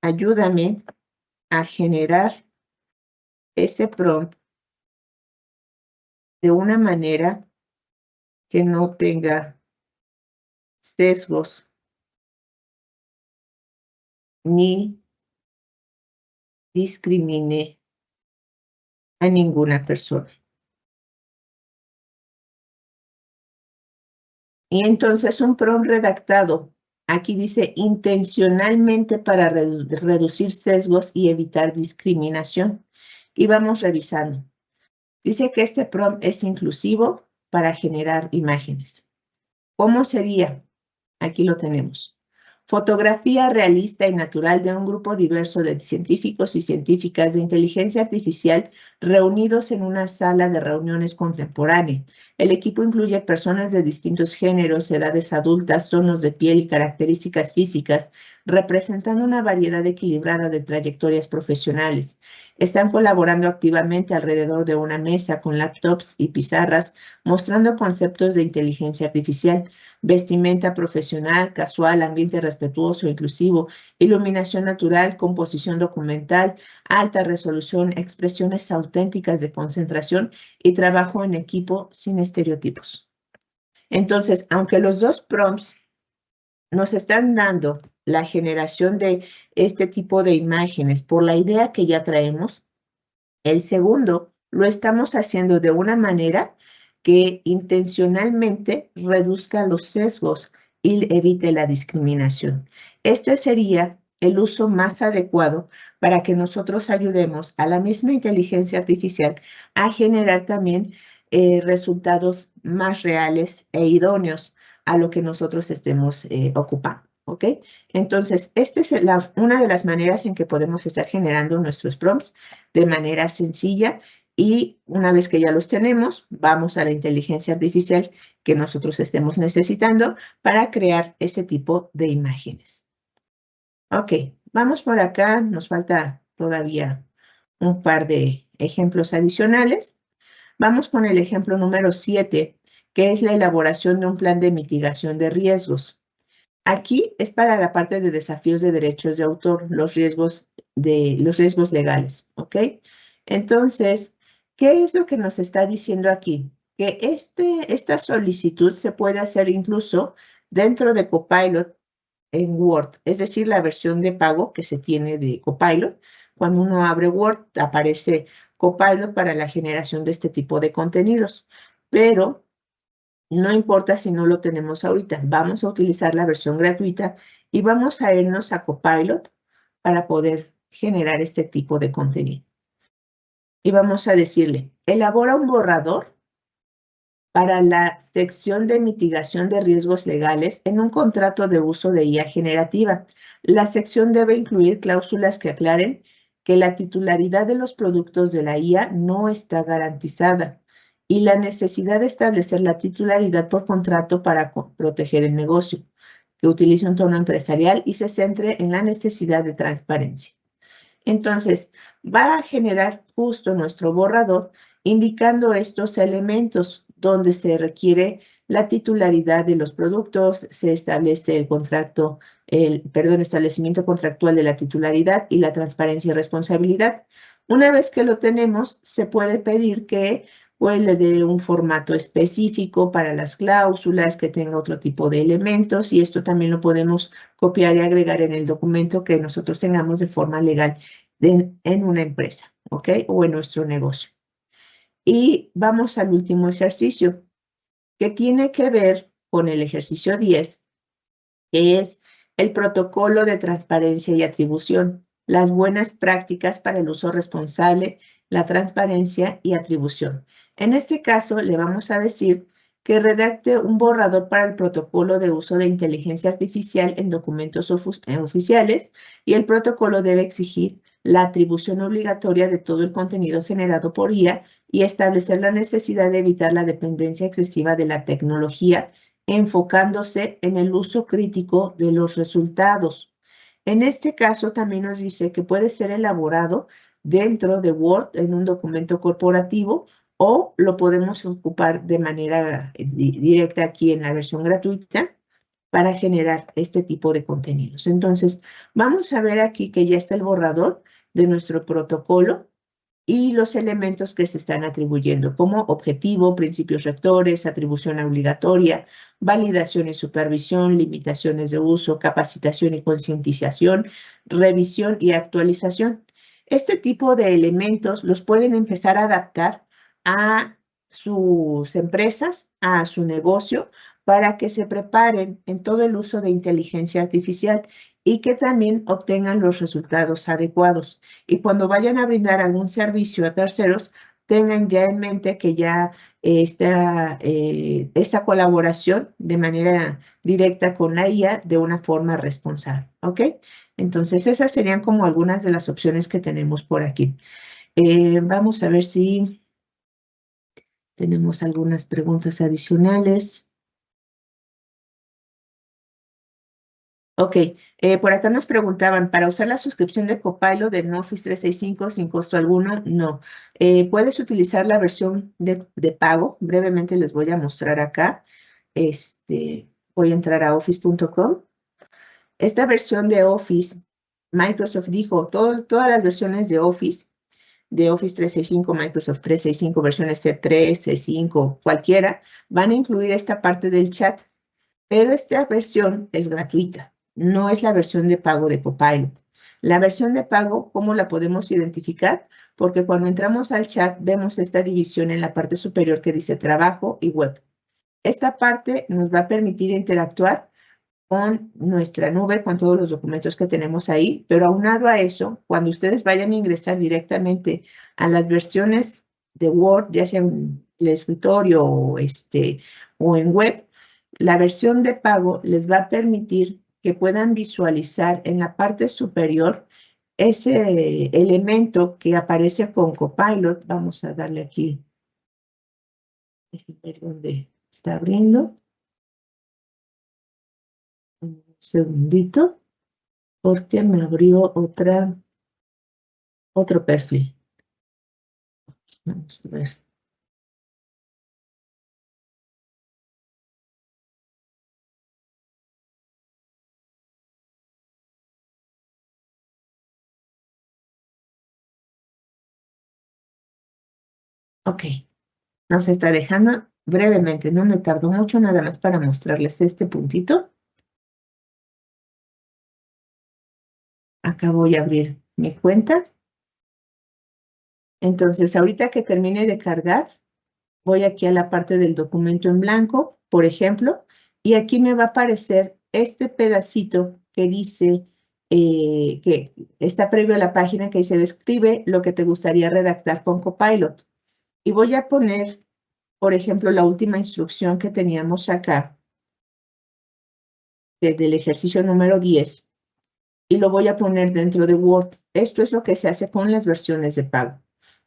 ayúdame a generar ese prompt de una manera que no tenga sesgos ni discrimine a ninguna persona. Y entonces un prompt redactado, aquí dice intencionalmente para reducir sesgos y evitar discriminación. Y vamos revisando. Dice que este prompt es inclusivo para generar imágenes. ¿Cómo sería? Aquí lo tenemos. Fotografía realista y natural de un grupo diverso de científicos y científicas de inteligencia artificial reunidos en una sala de reuniones contemporánea. El equipo incluye personas de distintos géneros, edades adultas, tonos de piel y características físicas, representando una variedad equilibrada de trayectorias profesionales. Están colaborando activamente alrededor de una mesa con laptops y pizarras, mostrando conceptos de inteligencia artificial, vestimenta profesional, casual, ambiente respetuoso, inclusivo, iluminación natural, composición documental, alta resolución, expresiones auténticas de concentración y trabajo en equipo sin estereotipos. Entonces, aunque los dos prompts nos están dando la generación de este tipo de imágenes por la idea que ya traemos, el segundo lo estamos haciendo de una manera que intencionalmente reduzca los sesgos y evite la discriminación. Este sería el uso más adecuado para que nosotros ayudemos a la misma inteligencia artificial a generar también resultados más reales e idóneos a lo que nosotros estemos ocupando. ¿Ok? Entonces, esta es una de las maneras en que podemos estar generando nuestros prompts de manera sencilla, y una vez que ya los tenemos, vamos a la inteligencia artificial que nosotros estemos necesitando para crear ese tipo de imágenes. Ok, vamos por acá, nos falta todavía un par de ejemplos adicionales. Vamos con el ejemplo número 7, que es la elaboración de un plan de mitigación de riesgos. Aquí es para la parte de desafíos de derechos de autor, los riesgos legales, ¿ok? Entonces, ¿qué es lo que nos está diciendo aquí? Que esta solicitud se puede hacer incluso dentro de Copilot en Word, es decir, la versión de pago que se tiene de Copilot. Cuando uno abre Word, aparece Copilot para la generación de este tipo de contenidos, pero no importa si no lo tenemos ahorita, vamos a utilizar la versión gratuita y vamos a irnos a Copilot para poder generar este tipo de contenido. Y vamos a decirle, elabora un borrador para la sección de mitigación de riesgos legales en un contrato de uso de IA generativa. La sección debe incluir cláusulas que aclaren que la titularidad de los productos de la IA no está garantizada y la necesidad de establecer la titularidad por contrato para proteger el negocio, que utilice un tono empresarial y se centre en la necesidad de transparencia. Entonces, va a generar justo nuestro borrador indicando estos elementos donde se requiere la titularidad de los productos, se establece el contrato, establecimiento contractual de la titularidad y la transparencia y responsabilidad. Una vez que lo tenemos, se puede pedir que le dé un formato específico para las cláusulas, que tenga otro tipo de elementos, y esto también lo podemos copiar y agregar en el documento que nosotros tengamos de forma legal en una empresa, ¿ok? O en nuestro negocio. Y vamos al último ejercicio, que tiene que ver con el ejercicio 10, que es el protocolo de transparencia y atribución, las buenas prácticas para el uso responsable, la transparencia y atribución. En este caso, le vamos a decir que redacte un borrador para el protocolo de uso de inteligencia artificial en documentos oficiales, y el protocolo debe exigir la atribución obligatoria de todo el contenido generado por IA y establecer la necesidad de evitar la dependencia excesiva de la tecnología, enfocándose en el uso crítico de los resultados. En este caso también nos dice que puede ser elaborado dentro de Word en un documento corporativo, o lo podemos ocupar de manera directa aquí en la versión gratuita para generar este tipo de contenidos. Entonces, vamos a ver aquí que ya está el borrador de nuestro protocolo y los elementos que se están atribuyendo como objetivo, principios rectores, atribución obligatoria, validación y supervisión, limitaciones de uso, capacitación y concientización, revisión y actualización. Este tipo de elementos los pueden empezar a adaptar a sus empresas, a su negocio, para que se preparen en todo el uso de inteligencia artificial y que también obtengan los resultados adecuados. Y cuando vayan a brindar algún servicio a terceros, tengan ya en mente que ya está esa colaboración de manera directa con la IA de una forma responsable, ¿ok? Entonces, esas serían como algunas de las opciones que tenemos por aquí. Vamos a ver si tenemos algunas preguntas adicionales. Ok, por acá nos preguntaban, ¿para usar la suscripción de Copilot de Office 365 sin costo alguno? No. Puedes utilizar la versión de pago. Brevemente les voy a mostrar acá. Voy a entrar a office.com. Esta versión de Office, Microsoft dijo, todas las versiones de Office 365, Microsoft 365, versiones C3, C5, cualquiera, van a incluir esta parte del chat, pero esta versión es gratuita, no es la versión de pago de Copilot. La versión de pago, ¿cómo la podemos identificar? Porque cuando entramos al chat vemos esta división en la parte superior que dice trabajo y web. Esta parte nos va a permitir interactuar con nuestra nube, con todos los documentos que tenemos ahí, pero aunado a eso, cuando ustedes vayan a ingresar directamente a las versiones de Word, ya sea en el escritorio o en web, la versión de pago les va a permitir que puedan visualizar en la parte superior ese elemento que aparece con Copilot. Vamos a darle aquí, déjenme ver dónde está abriendo. Un segundito, porque me abrió otro perfil. Vamos a ver. Ok, nos está dejando brevemente, no me tardo mucho, nada más para mostrarles este puntito. Acá voy a abrir mi cuenta. Entonces, ahorita que termine de cargar, voy aquí a la parte del documento en blanco, por ejemplo, y aquí me va a aparecer este pedacito que dice que está previo a la página que dice describe lo que te gustaría redactar con Copilot. Y voy a poner, por ejemplo, la última instrucción que teníamos acá, del ejercicio número 10, y lo voy a poner dentro de Word. Esto es lo que se hace con las versiones de pago.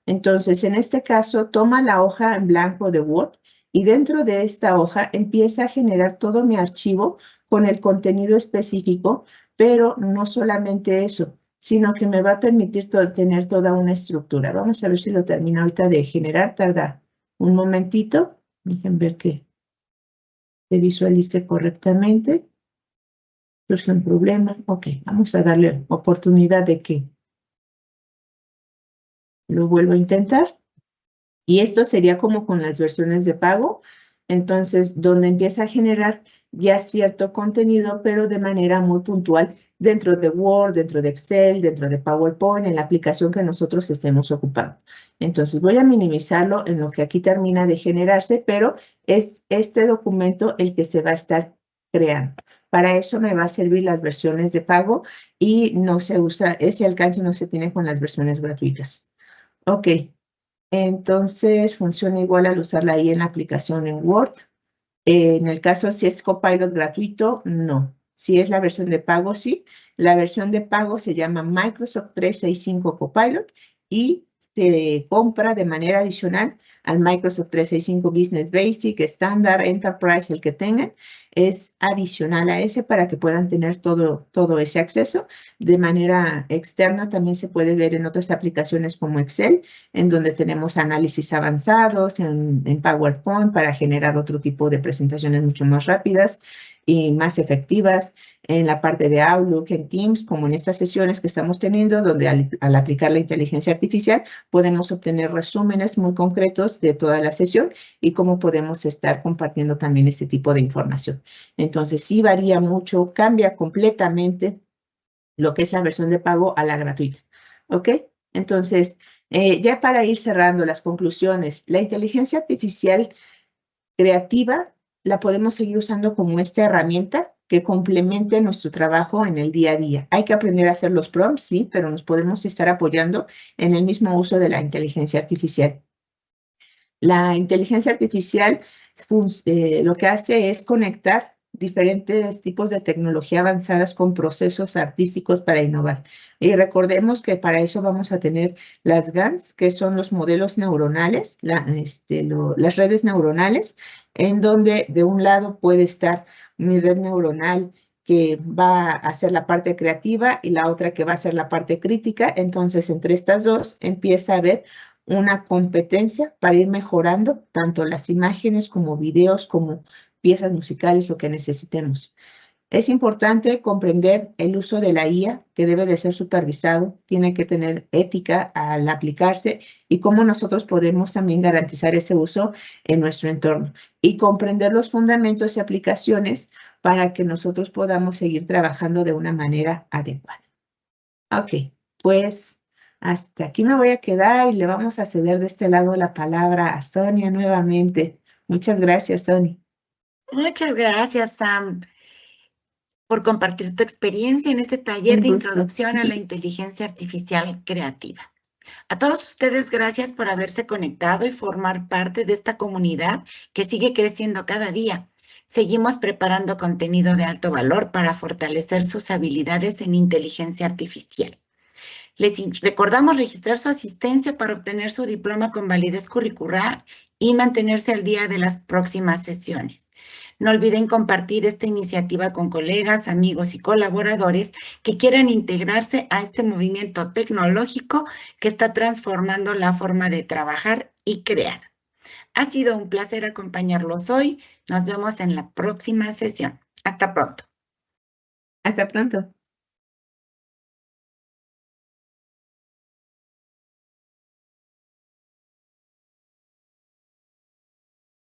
Entonces, en este caso, toma la hoja en blanco de Word y dentro de esta hoja empieza a generar todo mi archivo con el contenido específico, pero no solamente eso, sino que me va a permitir tener toda una estructura. Vamos a ver si lo termino ahorita de generar. Tarda un momentito. Dejen ver que se visualice correctamente. Surge un problema. Ok, vamos a darle oportunidad de que lo vuelva a intentar. Y esto sería como con las versiones de pago. Entonces, donde empieza a generar ya cierto contenido, pero de manera muy puntual dentro de Word, dentro de Excel, dentro de PowerPoint, en la aplicación que nosotros estemos ocupando. Entonces, voy a minimizarlo en lo que aquí termina de generarse, pero es este documento el que se va a estar creando. Para eso me va a servir las versiones de pago y no se usa, ese alcance no se tiene con las versiones gratuitas. Ok. Entonces, funciona igual al usarla ahí en la aplicación en Word. En el caso, si es Copilot gratuito, no. Si es la versión de pago, sí. La versión de pago se llama Microsoft 365 Copilot y se compra de manera adicional al Microsoft 365 Business Basic, Standard, Enterprise, el que tengan. Es adicional a ese para que puedan tener todo ese acceso. De manera externa también se puede ver en otras aplicaciones como Excel, en donde tenemos análisis avanzados, en PowerPoint para generar otro tipo de presentaciones mucho más rápidas y más efectivas, en la parte de Outlook, en Teams, como en estas sesiones que estamos teniendo, donde al aplicar la inteligencia artificial podemos obtener resúmenes muy concretos de toda la sesión y cómo podemos estar compartiendo también este tipo de información. Entonces, sí varía mucho, cambia completamente lo que es la versión de pago a la gratuita. ¿Ok? Entonces, ya para ir cerrando las conclusiones, la inteligencia artificial creativa la podemos seguir usando como esta herramienta que complemente nuestro trabajo en el día a día. Hay que aprender a hacer los prompts, sí, pero nos podemos estar apoyando en el mismo uso de la inteligencia artificial. La inteligencia artificial lo que hace es conectar diferentes tipos de tecnología avanzadas con procesos artísticos para innovar. Y recordemos que para eso vamos a tener las GANs, que son los modelos neuronales, las redes neuronales, en donde de un lado puede estar mi red neuronal que va a hacer la parte creativa y la otra que va a hacer la parte crítica. Entonces, entre estas dos empieza a haber una competencia para ir mejorando tanto las imágenes como videos, como piezas musicales, lo que necesitemos. Es importante comprender el uso de la IA, que debe de ser supervisado, tiene que tener ética al aplicarse y cómo nosotros podemos también garantizar ese uso en nuestro entorno y comprender los fundamentos y aplicaciones para que nosotros podamos seguir trabajando de una manera adecuada. Ok, pues hasta aquí me voy a quedar y le vamos a ceder de este lado la palabra a Sonia nuevamente. Muchas gracias, Sonia. Muchas gracias, Sam, por compartir tu experiencia en este taller Un de gusto. introducción a la inteligencia artificial creativa. A todos ustedes, gracias por haberse conectado y formar parte de esta comunidad que sigue creciendo cada día. Seguimos preparando contenido de alto valor para fortalecer sus habilidades en inteligencia artificial. Les recordamos registrar su asistencia para obtener su diploma con validez curricular y mantenerse al día de las próximas sesiones. No olviden compartir esta iniciativa con colegas, amigos y colaboradores que quieran integrarse a este movimiento tecnológico que está transformando la forma de trabajar y crear. Ha sido un placer acompañarlos hoy. Nos vemos en la próxima sesión. Hasta pronto. Hasta pronto.